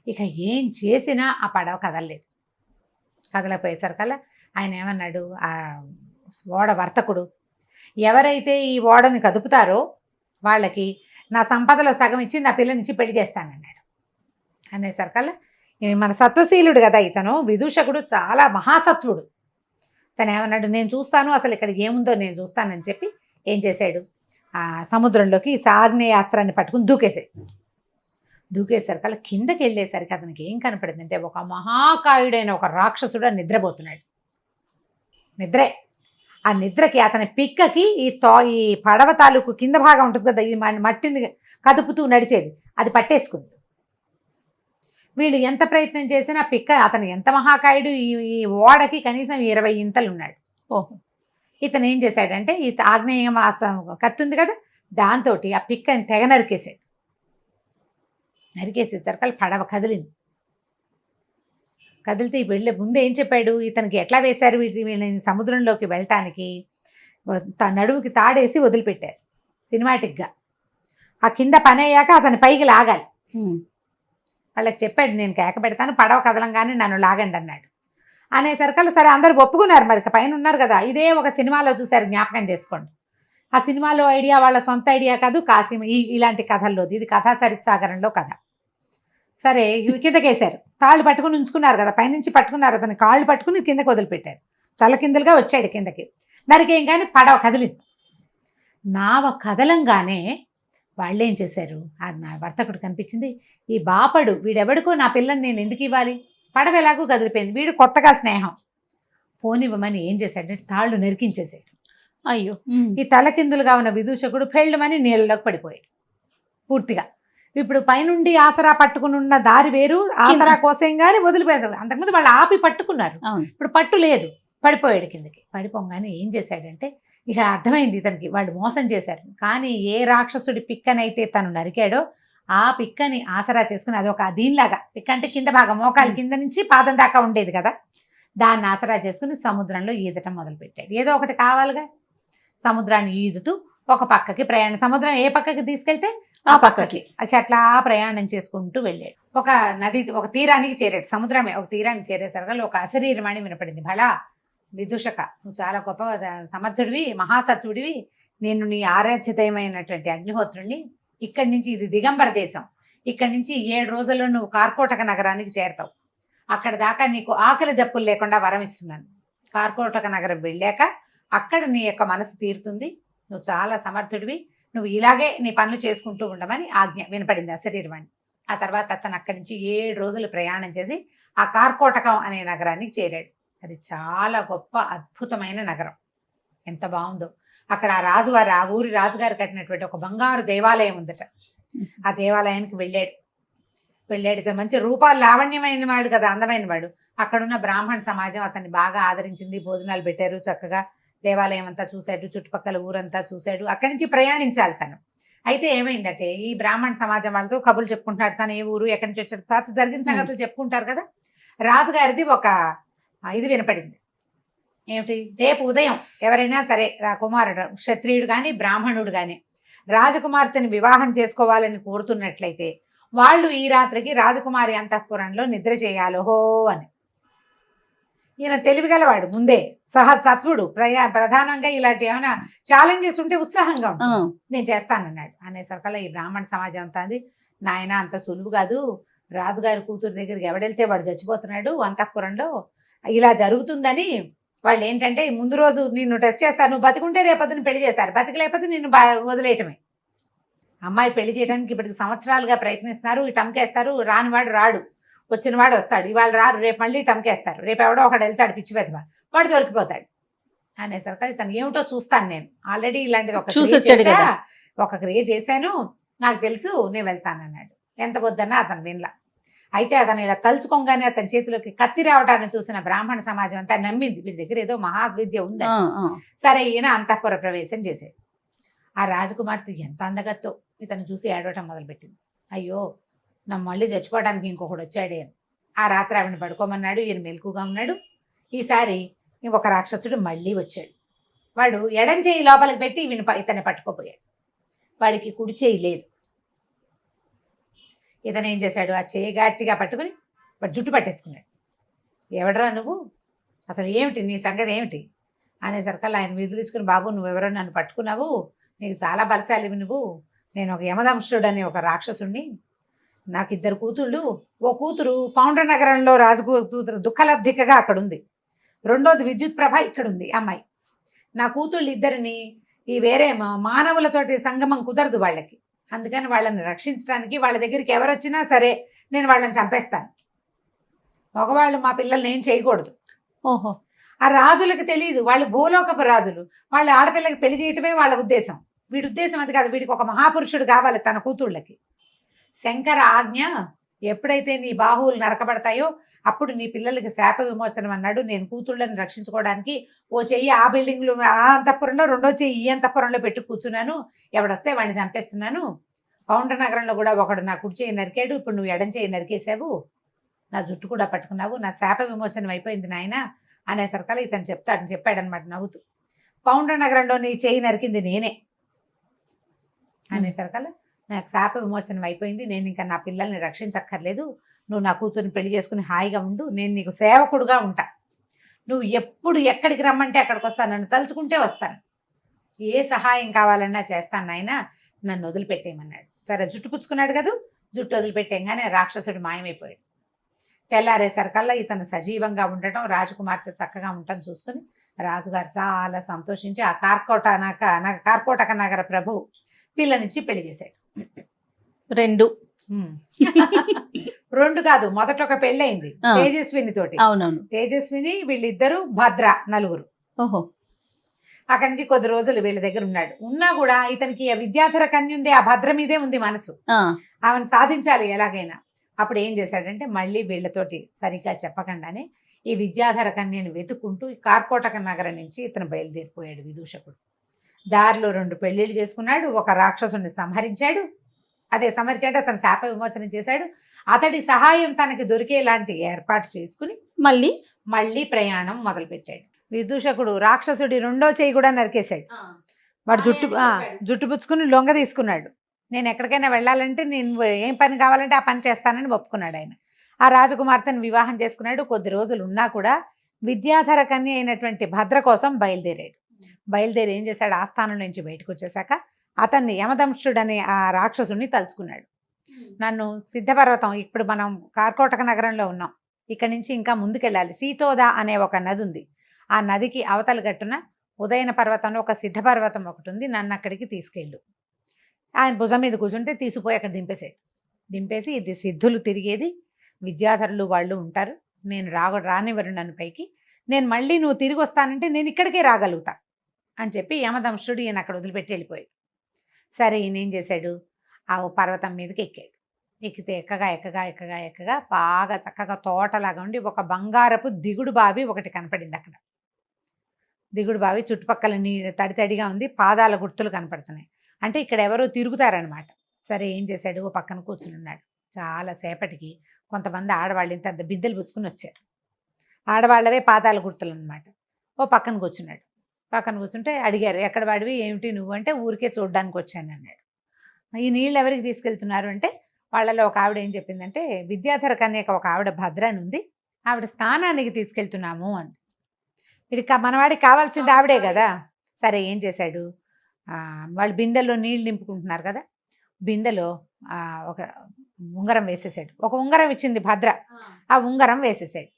ఇక ఏం చేసినా ఆ పడవ కదలపోయేసరికల్లా ఆయన ఏమన్నాడు, ఆ ఓడ వర్తకుడు, ఎవరైతే ఈ ఓడని కదుపుతారో వాళ్ళకి నా సంపదలో సగం ఇచ్చి నా పిల్లనిచ్చి పెళ్లి చేస్తానన్నాడు. అనేసరికల్లా మన సత్వశీలుడు కదా ఇతను, విదూషకుడు చాలా మహాసత్వుడు. తను ఏమన్నాడు, నేను చూస్తాను, అసలు ఇక్కడ ఏముందో నేను చూస్తానని చెప్పి ఏం చేశాడు, ఆ సముద్రంలోకి ఆగ్నేయాస్త్రాన్ని పట్టుకుని దూకేసరికల్లా కిందకి వెళ్ళేసరికి అతనికి ఏం కనపడిందంటే ఒక మహాకాయుడైన ఒక రాక్షసుడు నిద్రపోతున్నాడు. ఆ నిద్రకి అతని పిక్కకి ఈ పడవ తాలూకు కింద భాగం ఉంటుంది కదా, ఈ మట్టిని కదుపుతూ నడిచేది, అది పట్టేసుకుంది. వీళ్ళు ఎంత ప్రయత్నం చేసినా పిక్క, అతను ఎంత మహాకాయుడు, ఈ ఓడకి కనీసం 20 ఇంతలు ఉన్నాడు. ఇతను ఏం చేశాడంటే ఈ ఆగ్నేయం కత్తి ఉంది కదా, దాంతో ఆ పిక్కని తెగ నరికేసేసరికి పడవ కదిలితే వెళ్ళే ముందు ఏం చెప్పాడు, ఇతనికి ఎట్లా వేశారు వీళ్ళని సముద్రంలోకి వెళ్ళటానికి, నడుముకి తాడేసి వదిలిపెట్టారు సినిమాటిక్గా. ఆ కింద పని అయ్యాక అతని పైకి లాగాలి. వాళ్ళకి చెప్పాడు, నేను కేక పెడతాను, పడవ కదలంగానే నన్ను లాగండి అన్నాడు. అనేసరికల్లా సరే అందరు ఒప్పుకున్నారు. మరి పైన ఉన్నారు కదా, ఇదే ఒక సినిమాలో చూశారు, జ్ఞాపకం చేసుకోండి. ఆ సినిమాలో ఐడియా వాళ్ళ సొంత ఐడియా కాదు, కాసిం ఇలాంటి కథల్లోది, ఇది కథా చరిత్సాగరంలో కథ. సరే, కిందకేశారు, తాళ్ళు పట్టుకుని ఉంచుకున్నారు కదా, పైనుంచి పట్టుకున్నారు, అతని కాళ్ళు పట్టుకుని కిందకి వదిలిపెట్టారు. తలకిందులుగా వచ్చాడు కిందకి. నరికేం కానీ పడవ కదిలింది. నావ కదలంగానే వాళ్ళేం చేశారు, నా వర్తకుడు కనిపించింది, ఈ బాపడు వీడెవడికో నా పిల్లని నేను ఎందుకు ఇవ్వాలి, పడవ ఎలాగూ కదిలిపోయింది, వీడు కొత్తగా స్నేహం పోనివ్వమని ఏం చేశాడంటే తాళ్ళు నరికించేశాడు. అయ్యో, ఈ తలకిందులుగా ఉన్న విదూషకుడు పెళ్ళమని నీళ్ళలోకి పడిపోయాడు పూర్తిగా. ఇప్పుడు పైనుండి ఆసరా పట్టుకుని ఉన్న దారి వేరు, ఆసరా కోసం కానీ వదిలిపోయారు. అంతకుముందు వాళ్ళు ఆపి పట్టుకున్నారు, ఇప్పుడు పట్టు లేదు, పడిపోయాడు కిందకి. పడిపోగానే ఏం చేశాడంటే ఇక అర్థమైంది ఇతనికి, వాళ్ళు మోసం చేశారు. కానీ ఏ రాక్షసుడి పిక్కనైతే తను నరికాడో ఆ పిక్కని ఆసరా చేసుకుని, అదొక దీనిలాగా, పిక్క అంటే కింద భాగం, మోకాలి కింద నుంచి పాదం దాకా ఉండేది కదా, దాన్ని ఆసరా చేసుకుని సముద్రంలో ఈదటం మొదలుపెట్టాడు. ఏదో ఒకటి కావాలిగా, సముద్రాన్ని ఈదుతూ ఒక పక్కకి ప్రయాణం. సముద్రం ఏ పక్కకి తీసుకెళ్తే ఆ పక్కకి. అది అట్లా ప్రయాణం చేసుకుంటూ వెళ్ళాడు. ఒక నది, ఒక తీరానికి చేరాడు. సముద్రమే ఒక తీరానికి చేరేసరికి ఒక అశరీరమణి వినపడింది. భళా విదూషక, నువ్వు చాలా గొప్ప సమర్థుడివి, మహాసత్వుడివి, నేను నీ ఆరాధ్యతమైనటువంటి అగ్నిహోత్రుణ్ణి. ఇక్కడి నుంచి, ఇది దిగంబర దేశం, ఇక్కడి నుంచి 7 రోజుల్లో నువ్వు కార్కోటక నగరానికి చేరతావు. అక్కడ దాకా నీకు ఆకలి దప్పులు లేకుండా వరం ఇస్తున్నాను. కార్కోటక నగరం వెళ్ళాక అక్కడ నీ యొక్క మనసు తీరుతుంది. నువ్వు చాలా సమర్థుడివి, నువ్వు ఇలాగే నీ పనులు చేసుకుంటూ ఉండమని ఆజ్ఞ వినపడింది అశరీరవాణి. ఆ తర్వాత అతను అక్కడి నుంచి 7 రోజులు ప్రయాణం చేసి ఆ కార్కోటకం అనే నగరానికి చేరాడు. అది చాలా గొప్ప అద్భుతమైన నగరం. ఎంత బాగుందో. అక్కడ ఆ రాజువారు, ఆ ఊరి రాజుగారు కట్టినటువంటి ఒక బంగారు దేవాలయం ఉందట. ఆ దేవాలయానికి వెళ్ళాడు. ఇతను మంచి రూపాలు లావణ్యమైన వాడు కదా, అందమైన వాడు. అక్కడున్న బ్రాహ్మణ సమాజం అతన్ని బాగా ఆదరించింది. భోజనాలు పెట్టారు, చక్కగా దేవాలయం అంతా చూశాడు, చుట్టుపక్కల ఊరంతా చూశాడు. అక్కడి నుంచి ప్రయాణించాలి తను. అయితే ఏమైందంటే, ఈ బ్రాహ్మణ సమాజం వాళ్ళతో కబుర్లు చెప్పుకుంటాడు. తను ఏ ఊరు, ఎక్కడి నుంచి వచ్చాడు, తర్వాత జరిగిన సంగతులు చెప్పుకుంటారు కదా. రాజుగారిది ఒక ఇది వినపడింది. ఏమిటి, రేపు ఉదయం ఎవరైనా సరే కుమారుడు, క్షత్రియుడు కానీ బ్రాహ్మణుడు కానీ రాజకుమార్తెని వివాహం చేసుకోవాలని కోరుతున్నట్లయితే వాళ్ళు ఈ రాత్రికి రాజకుమారి అంతఃపురంలో నిద్ర చేయాలో అని. ఈయన తెలివిగలవాడు, ముందే సహసత్వుడు, ప్రధానంగా ఇలాంటి ఏమైనా ఛాలెంజెస్ ఉంటే ఉత్సాహంగా ఉంటుంది. నేను చేస్తానన్నాడు. అనేసరికల్లా ఈ బ్రాహ్మణ సమాజం అంతా అంది, నాయన అంత సులువు కాదు, రాజుగారి కూతురు దగ్గరికి ఎవడెళ్తే వాడు చచ్చిపోతున్నాడు అంతఃపురంలో, ఇలా జరుగుతుందని వాళ్ళు ఏంటంటే ముందు రోజు నిన్ను టెస్ట్ చేస్తారు, నువ్వు బతికుంటే రేపొద్దున పెళ్లి చేస్తారు, బతికలేకపోతే నిన్ను వదిలేయటమే. అమ్మాయి పెళ్లి చేయడానికి ఇప్పటికి సంవత్సరాలుగా ప్రయత్నిస్తున్నారు, టమ్కేస్తారు, రానివాడు రాడు, వచ్చినవాడు వస్తాడు, ఇవాళ రారు, రేపు మళ్ళీ టమ్కేస్తారు, రేపు ఎవడో ఒకడు వెళ్తాడు పిచ్చి పెద్దవా, వాడు దొరికిపోతాడు. అనేసరికి తను ఏమిటో చూస్తాను, నేను ఆల్రెడీ ఇలాంటిది ఒక క్రియ చేశాను, నాకు తెలుసు, నేను వెళ్తానన్నాడు. ఎంత వద్దన్నా అతను వినలా. అయితే అతను ఇలా తలుచుకోగానే అతని చేతిలోకి కత్తి రావటాన్ని చూసిన బ్రాహ్మణ సమాజం అంతా నమ్మింది, వీడి దగ్గర ఏదో మహావిద్య ఉంది. సరే, ఈయన అంతఃపుర ప్రవేశం చేశాడు. ఆ రాజకుమార్తె ఎంత అందగత్తో ఇతను చూసి ఏడవటం మొదలుపెట్టింది. అయ్యో, నా మళ్ళీ చచ్చిపోవడానికి ఇంకొకడు వచ్చాడే అని. ఆ రాత్రి ఆవిడని పడుకోమన్నాడు. ఈయన మెలకుగా ఉన్నాడు. ఈసారి ఒక రాక్షసుడు మళ్ళీ వచ్చాడు. వాడు ఎడం చేయి లోపలికి పెట్టి ఇతన్ని పట్టుకోపోయాడు. వాడికి కుడి చేయి లేదు. ఇతను ఏం చేశాడు, ఆ చేయి గట్టిగా పట్టుకుని వాడు జుట్టు పట్టేసుకున్నాడు. ఎవడరా నువ్వు, అసలు ఏమిటి నీ సంగతి ఏమిటి అనేసరికల్లా ఆయన విజిలించుకుని, బాబు నువ్వెవరో నన్ను పట్టుకున్నావు, నీకు చాలా బలశాలివి నువ్వు, నేను ఒక యమదంశుడు అనే ఒక రాక్షసుడిని, నాకు 2 కూతుళ్ళు, ఓ కూతురు పౌండ్ర నగరంలో రాజు కూతురు దుఃఖలబ్ధికగా అక్కడ ఉంది, రెండోది విద్యుత్ ప్రభ ఇక్కడ ఉంది అమ్మాయి. నా కూతుళ్ళు 2ని ఈ వేరే మానవులతోటి సంగమం కుదరదు వాళ్ళకి, అందుకని వాళ్ళని రక్షించడానికి వాళ్ళ దగ్గరికి ఎవరు వచ్చినా సరే నేను వాళ్ళని చంపేస్తాను, మగవాళ్ళు మా పిల్లల్ని ఏం చేయకూడదు. ఓహో, ఆ రాజులకు తెలియదు, వాళ్ళు భూలోకపు రాజులు, వాళ్ళు ఆడపిల్లకి పెళ్లి చేయటమే వాళ్ళ ఉద్దేశం. వీడి ఉద్దేశం అది కాదు, వీడికి ఒక మహాపురుషుడు కావాలి తన కూతుళ్ళకి. శంకర ఆజ్ఞ, ఎప్పుడైతే నీ బాహువులు నరకబడతాయో అప్పుడు నీ పిల్లలకి శాప విమోచనం అన్నాడు. నేను కూతుళ్ళని రక్షించుకోవడానికి ఓ చెయ్యి ఆ బిల్డింగ్లో ఆ అంతఃపురంలో, రెండో చెయ్యి ఈ అంతఃపురంలో పెట్టి కూర్చున్నాను, ఎవడొస్తే వాడిని చంపేస్తున్నాను. పౌండ్ర నగరంలో కూడా ఒకడు నా కుడి చెయ్యి నరికాడు, ఇప్పుడు నువ్వు ఎడం చెయ్యి నరికేసావు, నా జుట్టు కూడా పట్టుకున్నావు, నా శాప విమోచనం అయిపోయింది నాయన అనేసరికల్లా ఇతను చెప్పాడనమాట నవ్వుతూ, పౌండ్ర నగరంలో నీ చెయ్యి నరికింది నేనే అనేసరికల్లా నాకు శాప విమోచనం అయిపోయింది, నేను ఇంకా నా పిల్లల్ని రక్షించక్కర్లేదు, నువ్వు నా కూతుర్ని పెళ్లి చేసుకుని హాయిగా ఉండు, నేను నీకు సేవకుడుగా ఉంటా, నువ్వు ఎప్పుడు ఎక్కడికి రమ్మంటే అక్కడికి వస్తాను, నన్ను తలుచుకుంటే వస్తాను, ఏ సహాయం కావాలన్నా చేస్తాను నాయన, నన్ను వదిలిపెట్టేయమన్నాడు. సరే, జుట్టు పుచ్చుకున్నాడు కదా, జుట్టు వదిలిపెట్టేయగానే రాక్షసుడు మాయమైపోయాడు. తెల్లారేసరికల్లా ఇతను సజీవంగా ఉండటం, రాజకుమార్తె చక్కగా ఉండటం చూసుకుని రాజుగారు చాలా సంతోషించి ఆ కార్కోటక నగర ప్రభు పిల్లనిచ్చి పెళ్లి చేశాడు. 2 కాదు, మొదట ఒక పెళ్ళయింది తేజస్విని తోటి. అవునవును, తేజస్విని, వీళ్ళిద్దరు భద్ర, 4. ఓహో, అక్కడి నుంచి కొద్ది రోజులు వీళ్ళ దగ్గర ఉన్నాడు. ఉన్నా కూడా ఇతనికి ఆ విద్యాధర కన్య ఉంది, ఆ భద్ర మీదే ఉంది మనసు, ఆమెను సాధించాలి ఎలాగైనా. అప్పుడు ఏం చేశాడంటే, మళ్ళీ వీళ్ళతోటి సరిగ్గా చెప్పకుండానే ఈ విద్యాధర కన్యను వెతుక్కుంటూ కార్కోటక నగరం నుంచి ఇతను బయలుదేరిపోయాడు విదూషకుడు. దారిలో 2 పెళ్లిళ్ళు చేసుకున్నాడు, ఒక రాక్షసుని సంహరించాడు. సంహరించాడు, అతను శాప విమోచనం చేశాడు. అతడి సహాయం తనకి దొరికేలాంటి ఏర్పాటు చేసుకుని మళ్ళీ ప్రయాణం మొదలుపెట్టాడు. విదూషకుడు రాక్షసుడి 2వ చెయ్యి కూడా నరికేశాడు. వాడు జుట్టు పుచ్చుకుని లొంగ తీసుకున్నాడు. నేను ఎక్కడికైనా వెళ్ళాలంటే నేను ఏం పని కావాలంటే ఆ పని చేస్తానని ఒప్పుకున్నాడు ఆయన. ఆ రాజకుమార్తెను వివాహం చేసుకున్నాడు. కొద్ది రోజులు ఉన్నా కూడా విద్యాధర కన్య అయినటువంటి భద్ర కోసం బయలుదేరాడు. బయలుదేరి ఏం చేశాడు, ఆస్థానం నుంచి బయటకు వచ్చేసాక అతన్ని యమదంశుడనే ఆ రాక్షసుడిని తలుచుకున్నాడు. నన్ను సిద్ధపర్వతం, ఇప్పుడు మనం కార్కోటక నగరంలో ఉన్నాం, ఇక్కడి నుంచి ఇంకా ముందుకెళ్ళాలి. సీతోద అనే ఒక నది ఉంది. ఆ నదికి అవతల గట్టున ఉదయన పర్వతంలో ఒక సిద్ధపర్వతం ఒకటి ఉంది, నన్ను అక్కడికి తీసుకెళ్ళు. ఆయన భుజం మీద కూర్చుంటే తీసుకుపోయి అక్కడ దింపేసి ఇది సిద్ధులు తిరిగేది, విద్యాధరులు వాళ్ళు ఉంటారు, నేను రానివ్వరు నన్ను పైకి, నేను మళ్ళీ నువ్వు తిరిగి వస్తానంటే నేను ఇక్కడికే రాగలుగుతా అని చెప్పి యమదంశుడు ఈయన అక్కడ వదిలిపెట్టి వెళ్ళిపోయాడు. సరే ఈయన ఏం చేశాడు, ఆ పర్వతం మీదకి ఎక్కాడు. ఎక్కితే ఎక్కగా బాగా చక్కగా తోటలాగా ఉండి ఒక బంగారపు దిగుడు బావి ఒకటి కనపడింది అక్కడ. దిగుడు బావి చుట్టుపక్కల తడితడిగా ఉంది, పాదాల గుర్తులు కనపడుతున్నాయి. అంటే ఇక్కడ ఎవరో తిరుగుతారనమాట. సరే ఏం చేశాడు, ఓ పక్కన కూర్చుని ఉన్నాడు. చాలాసేపటికి కొంతమంది ఆడవాళ్ళు ఇంత బిద్దెలు పుచ్చుకుని వచ్చారు. ఆడవాళ్ళవే పాదాల గుర్తులు అనమాట. ఓ పక్కన కూర్చున్నాడు. పక్కన కూర్చుంటే అడిగారు, ఎక్కడ వాడివి, ఏమిటి నువ్వు అంటే, ఊరికే చూడడానికి వచ్చాను అన్నాడు. ఈ నీళ్ళు ఎవరికి తీసుకెళ్తున్నారు అంటే, వాళ్ళలో ఒక ఆవిడ ఏం చెప్పిందంటే, విద్యాధర కన్యక ఒక ఆవిడ భద్ర అని ఉంది, ఆవిడ స్నానానికి తీసుకెళ్తున్నాము అంది. ఇది మనవాడికి కావాల్సింది ఆవిడే కదా. సరే ఏం చేశాడు, వాళ్ళు బిందెల్లో నీళ్ళు నింపుకుంటున్నారు కదా, బిందెలో ఒక ఉంగరం వేసేసాడు. ఒక ఉంగరం ఇచ్చింది భద్ర, ఆ ఉంగరం వేసేసాడు.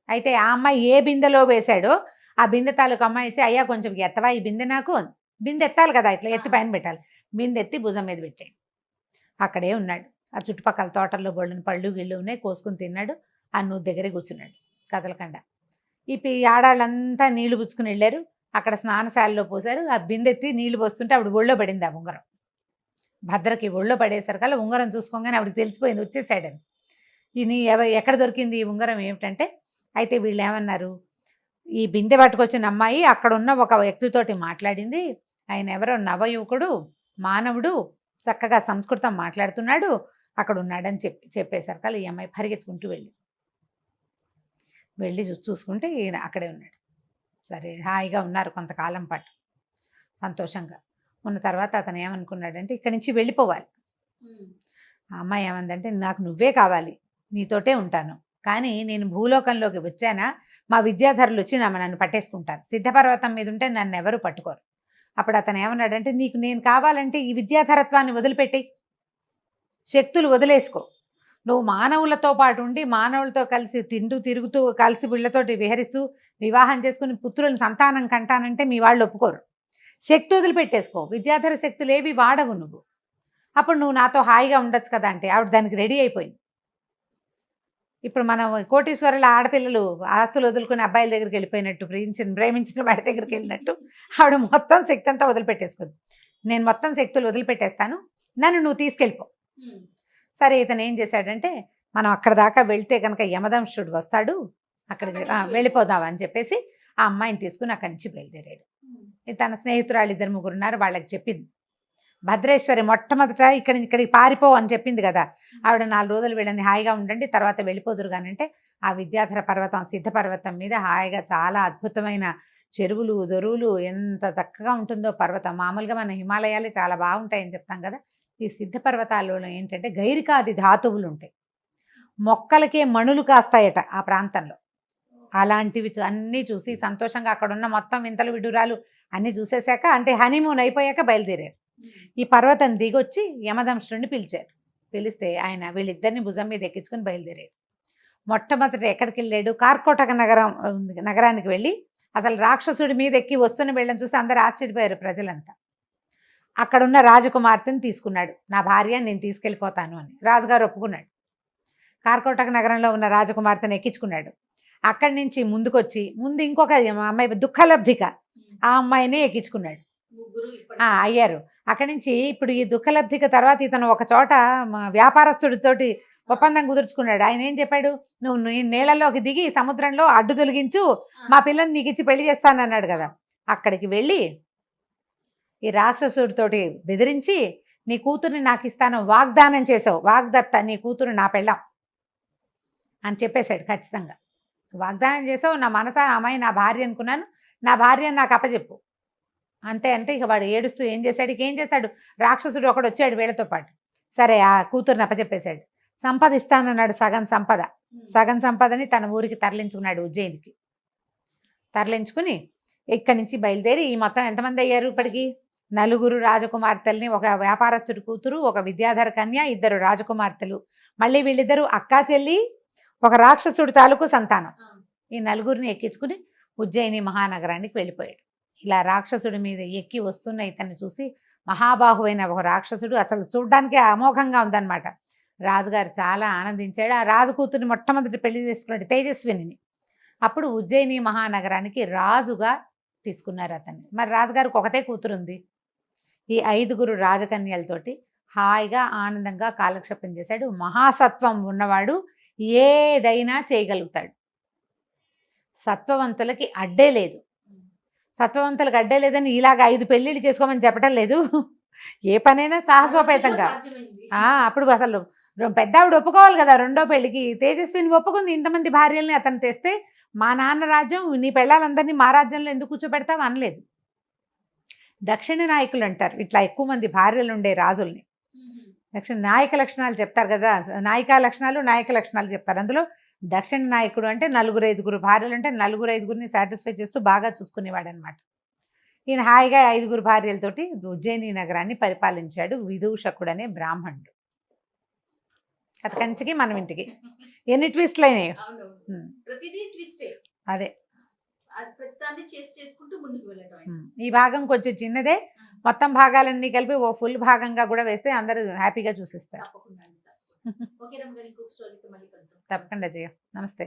అయితే ఆ అమ్మాయి ఏ బిందెలో వేశాడో ఆ బిందె తాలూకు అమ్మాయి ఇచ్చి, అయ్యా కొంచెం ఎత్తవా ఈ బిందె నాకు, బిందె ఎత్తాలి కదా, ఇట్లా ఎత్తి పైన పెట్టాలి. బిందె ఎత్తి భుజం మీద పెట్టాడు. అక్కడే ఉన్నాడు. ఆ చుట్టుపక్కల తోటల్లో బొళ్ళని పళ్ళు గిళ్ళు ఉన్నాయి, కోసుకుని తిన్నాడు. ఆ నువ్వు దగ్గరే కూర్చున్నాడు కదలకుండా. ఈ ఆడాళ్ళంతా నీళ్లు పుచ్చుకుని వెళ్ళారు. అక్కడ స్నానశాలలో పోసారు. ఆ బిందెత్తి నీళ్లు పోస్తుంటే ఆవిడ ఒళ్ళో పడింది ఆ ఉంగరం. భద్రకి ఒళ్ళో పడేసరికల్లా ఉంగరం చూసుకోగానే ఆవిడకి తెలిసిపోయింది వచ్చేసాడని. ఇది ఎక్కడ దొరికింది ఈ ఉంగరం ఏమిటంటే, అయితే వీళ్ళు ఏమన్నారు, ఈ బిందె పట్టుకొచ్చిన అమ్మాయి అక్కడ ఉన్న ఒక వ్యక్తితోటి మాట్లాడింది, ఆయన ఎవరో నవయువకుడు, మానవుడు, చక్కగా సంస్కృతం మాట్లాడుతున్నాడు, అక్కడ ఉన్నాడని చెప్పేసరికల్లా ఈ అమ్మాయి పరిగెత్తుకుంటూ వెళ్ళి చూసుకుంటే ఈయన అక్కడే ఉన్నాడు. సరే హాయిగా ఉన్నారు కొంతకాలం పాటు సంతోషంగా ఉన్న తర్వాత అతను ఏమనుకున్నాడంటే, ఇక్కడి నుంచి వెళ్ళిపోవాలి. ఆ అమ్మాయి ఏమందంటే, నాకు నువ్వే కావాలి, నీతోటే ఉంటాను, కానీ నేను భూలోకంలోకి వచ్చానా మా విద్యాధరులు వచ్చి నన్ను పట్టేసుకుంటారు, సిద్ధపర్వతం మీద ఉంటే నన్ను ఎవరు పట్టుకోరు. అప్పుడు అతను ఏమన్నాడంటే, నీకు నేను కావాలంటే ఈ విద్యాధరత్వాన్ని వదిలిపెట్టి శక్తులు వదిలేసుకో, నువ్వు మానవులతో పాటు ఉండి మానవులతో కలిసి తిరుగుతూ కలిసి వీళ్ళతోటి విహరిస్తూ వివాహం చేసుకుని పుత్రులను సంతానం కంటానంటే మీ వాళ్ళు ఒప్పుకోరు, శక్తి వదిలిపెట్టేసుకో, విద్యాధర శక్తులు ఏవి వాడవు నువ్వు, అప్పుడు నువ్వు నాతో హాయిగా ఉండొచ్చు కదా అంటే ఆవిడ దానికి రెడీ అయిపోయింది. ఇప్పుడు మనం కోటీశ్వరుల ఆడపిల్లలు ఆస్తులు వదులుకుని అబ్బాయిల దగ్గరికి వెళ్ళిపోయినట్టు, ప్రేమించిన వాడి దగ్గరికి వెళ్ళినట్టు ఆవిడ మొత్తం శక్తి అంతా వదిలిపెట్టేసుకుంది. నేను మొత్తం శక్తులు వదిలిపెట్టేస్తాను, నన్ను నువ్వు తీసుకెళ్ళిపో. సరే ఇతను ఏం చేశాడంటే, మనం అక్కడ దాకా వెళ్తే కనుక యమదంశుడు వస్తాడు, అక్కడికి వెళ్ళిపోదాం అని చెప్పేసి ఆ అమ్మాయిని తీసుకుని అక్కడి నుంచి బయలుదేరాడు. తన స్నేహితురాళ్ళు 2-3 ఉన్నారు, వాళ్ళకి చెప్పింది. భద్రేశ్వరి మొట్టమొదట ఇక్కడికి పారిపో అని చెప్పింది కదా, ఆవిడ 4 రోజులు వీళ్ళని హాయిగా ఉండండి తర్వాత వెళ్ళిపోదురు కానంటే, ఆ విద్యాధర పర్వతం సిద్ధపర్వతం మీద హాయిగా చాలా అద్భుతమైన చెరువులు దొరువులు, ఎంత చక్కగా ఉంటుందో పర్వతం. మామూలుగా మన హిమాలయాలే చాలా బాగుంటాయని చెప్తాం కదా, ఈ సిద్ధ పర్వతాలలో ఏంటంటే గైరికాది ధాతువులు ఉంటాయి, మొక్కలకే మణులు కాస్తాయట ఆ ప్రాంతంలో. అలాంటివి అన్నీ చూసి సంతోషంగా అక్కడున్న మొత్తం వింతలు విడురాలు అన్నీ చూసేశాక, అంటే హనీమూన్ అయిపోయాక బయలుదేరారు. ఈ పర్వతం దిగొచ్చి యమదంశుడిని పిలిచారు. పిలిస్తే ఆయన వీళ్ళిద్దరిని భుజం మీద ఎక్కించుకొని బయలుదేరాడు. మొట్టమొదటి ఎక్కడికి వెళ్ళాడు, కార్కోటక నగరానికి వెళ్ళి అసలు రాక్షసుడి మీద ఎక్కి వస్తున్న వీళ్ళని చూసి అందరు ఆశ్చర్యపోయారు ప్రజలంతా. అక్కడున్న రాజకుమార్తెని తీసుకున్నాడు, నా భార్య నేను తీసుకెళ్ళిపోతాను అని. రాజుగారు ఒప్పుకున్నాడు. కార్కోటక నగరంలో ఉన్న రాజకుమార్తెను ఎక్కించుకున్నాడు. అక్కడి నుంచి ముందుకొచ్చి ఇంకొక అమ్మాయి దుఃఖలబ్ధిక, ఆ అమ్మాయిని ఎక్కించుకున్నాడు. అయ్యారు. అక్కడి నుంచి ఇప్పుడు ఈ దుఃఖలబ్ధిక తర్వాత ఇతను ఒక చోట వ్యాపారస్తుడితోటి ఒప్పందం కుదుర్చుకున్నాడు. ఆయన ఏం చెప్పాడు, నువ్వు నీళ్ళలోకి దిగి సముద్రంలో అడ్డు తొలగించు, మా పిల్లని నీకు ఇచ్చి పెళ్లి చేస్తానన్నాడు కదా. అక్కడికి వెళ్ళి ఈ రాక్షసుడితోటి బెదిరించి, నీ కూతుర్ని నాకు ఇస్తాను వాగ్దానం చేసావు, వాగ్దత్త, నీ కూతురు నా పెళ్ళాం అని చెప్పేశాడు. ఖచ్చితంగా వాగ్దానం చేసావు, నా మనసా అమ్మాయి నా భార్య అనుకున్నాను, నా భార్యను నాకు అప్పచెప్పు అంతే అంటే ఇక వాడు ఏడుస్తూ ఏం చేశాడు, ఇక ఏం చేశాడు, రాక్షసుడు ఒకడు వచ్చాడు వీళ్ళతో పాటు. సరే ఆ కూతురుని అప్పచెప్పేశాడు. సంపద ఇస్తానన్నాడు, సగం సంపదని తన ఊరికి తరలించుకున్నాడు, ఉజ్జయినికి. తరలించుకుని ఇక్కడి నుంచి బయలుదేరి ఈ మొత్తం ఎంతమంది అయ్యారు ఇప్పటికి? 4 రాజకుమార్తెల్ని, ఒక వ్యాపారస్తుడి కూతురు, ఒక విద్యాధర కన్య, 2 రాజకుమార్తెలు, మళ్ళీ వీళ్ళిద్దరూ అక్కా చెల్లి, ఒక రాక్షసుడి తాలూకు సంతానం. ఈ 4 ఎక్కించుకుని ఉజ్జయిని మహానగరానికి వెళ్ళిపోయాడు. ఇలా రాక్షసుడి మీద ఎక్కి వస్తున్న ఇతన్ని చూసి మహాబాహువైన ఒక రాక్షసుడు, అసలు చూడ్డానికి అమోఘంగా ఉందన్నమాట. రాజుగారు చాలా ఆనందించాడు. ఆ రాజు కూతురిని మొట్టమొదటి పెళ్లి చేసుకున్నాడు, తేజస్విని. అప్పుడు ఉజ్జయిని మహానగరానికి రాజుగా తీసుకున్నారు అతన్ని. మరి రాజుగారికి ఒకటే కూతురు ఉంది. ఈ 5 రాజకన్యలతోటి హాయిగా ఆనందంగా కాలక్షేపం చేశాడు. మహాసత్వం ఉన్నవాడు ఏదైనా చేయగలుగుతాడు. సత్వవంతులకి అడ్డే లేదు. సత్వవంతులకు అడ్డే లేదని ఇలాగ 5 పెళ్ళిళ్ళు చేసుకోమని చెప్పడం లేదు. ఏ పనైనా సాహసోపేతంగా. అప్పుడు అసలు పెద్ద ఆవిడ ఒప్పుకోవాలి కదా రెండో పెళ్లికి. తేజస్విని ఒప్పుకుంది. ఇంతమంది భార్యల్ని అతను తెస్తే మా నాన్న రాజ్యం, నీ పెళ్ళాలందరినీ మా రాజ్యంలో ఎందుకు కూర్చోబెడతావు అనలేదు. దక్షిణ నాయకులు అంటారు ఇట్లా ఎక్కువ మంది భార్యలు ఉండే రాజుల్ని. దక్షిణ నాయక లక్షణాలు చెప్తారు కదా, నాయక లక్షణాలు చెప్తారు. అందులో దక్షిణ నాయకుడు అంటే 4-5 భార్యలు ఉంటే 4-5 సాటిస్ఫై చేస్తూ బాగా చూసుకునేవాడు అనమాట. ఈయన హాయిగా 5 భార్యలతోటి ఉజ్జయిని నగరాన్ని పరిపాలించాడు. విదూషకుడు అనే బ్రాహ్మణుడు. కథ కంచికి మనం ఇంటికి. ఎన్ని ట్విస్ట్లు అయినాయి. అదే ఈ భాగం కొంచెం చిన్నదే. మొత్తం భాగాలన్నీ కలిపి ఓ ఫుల్ భాగంగా కూడా వేస్తే అందరూ హ్యాపీగా చూసిస్తారు. తప్పకుండా జయ. నమస్తే.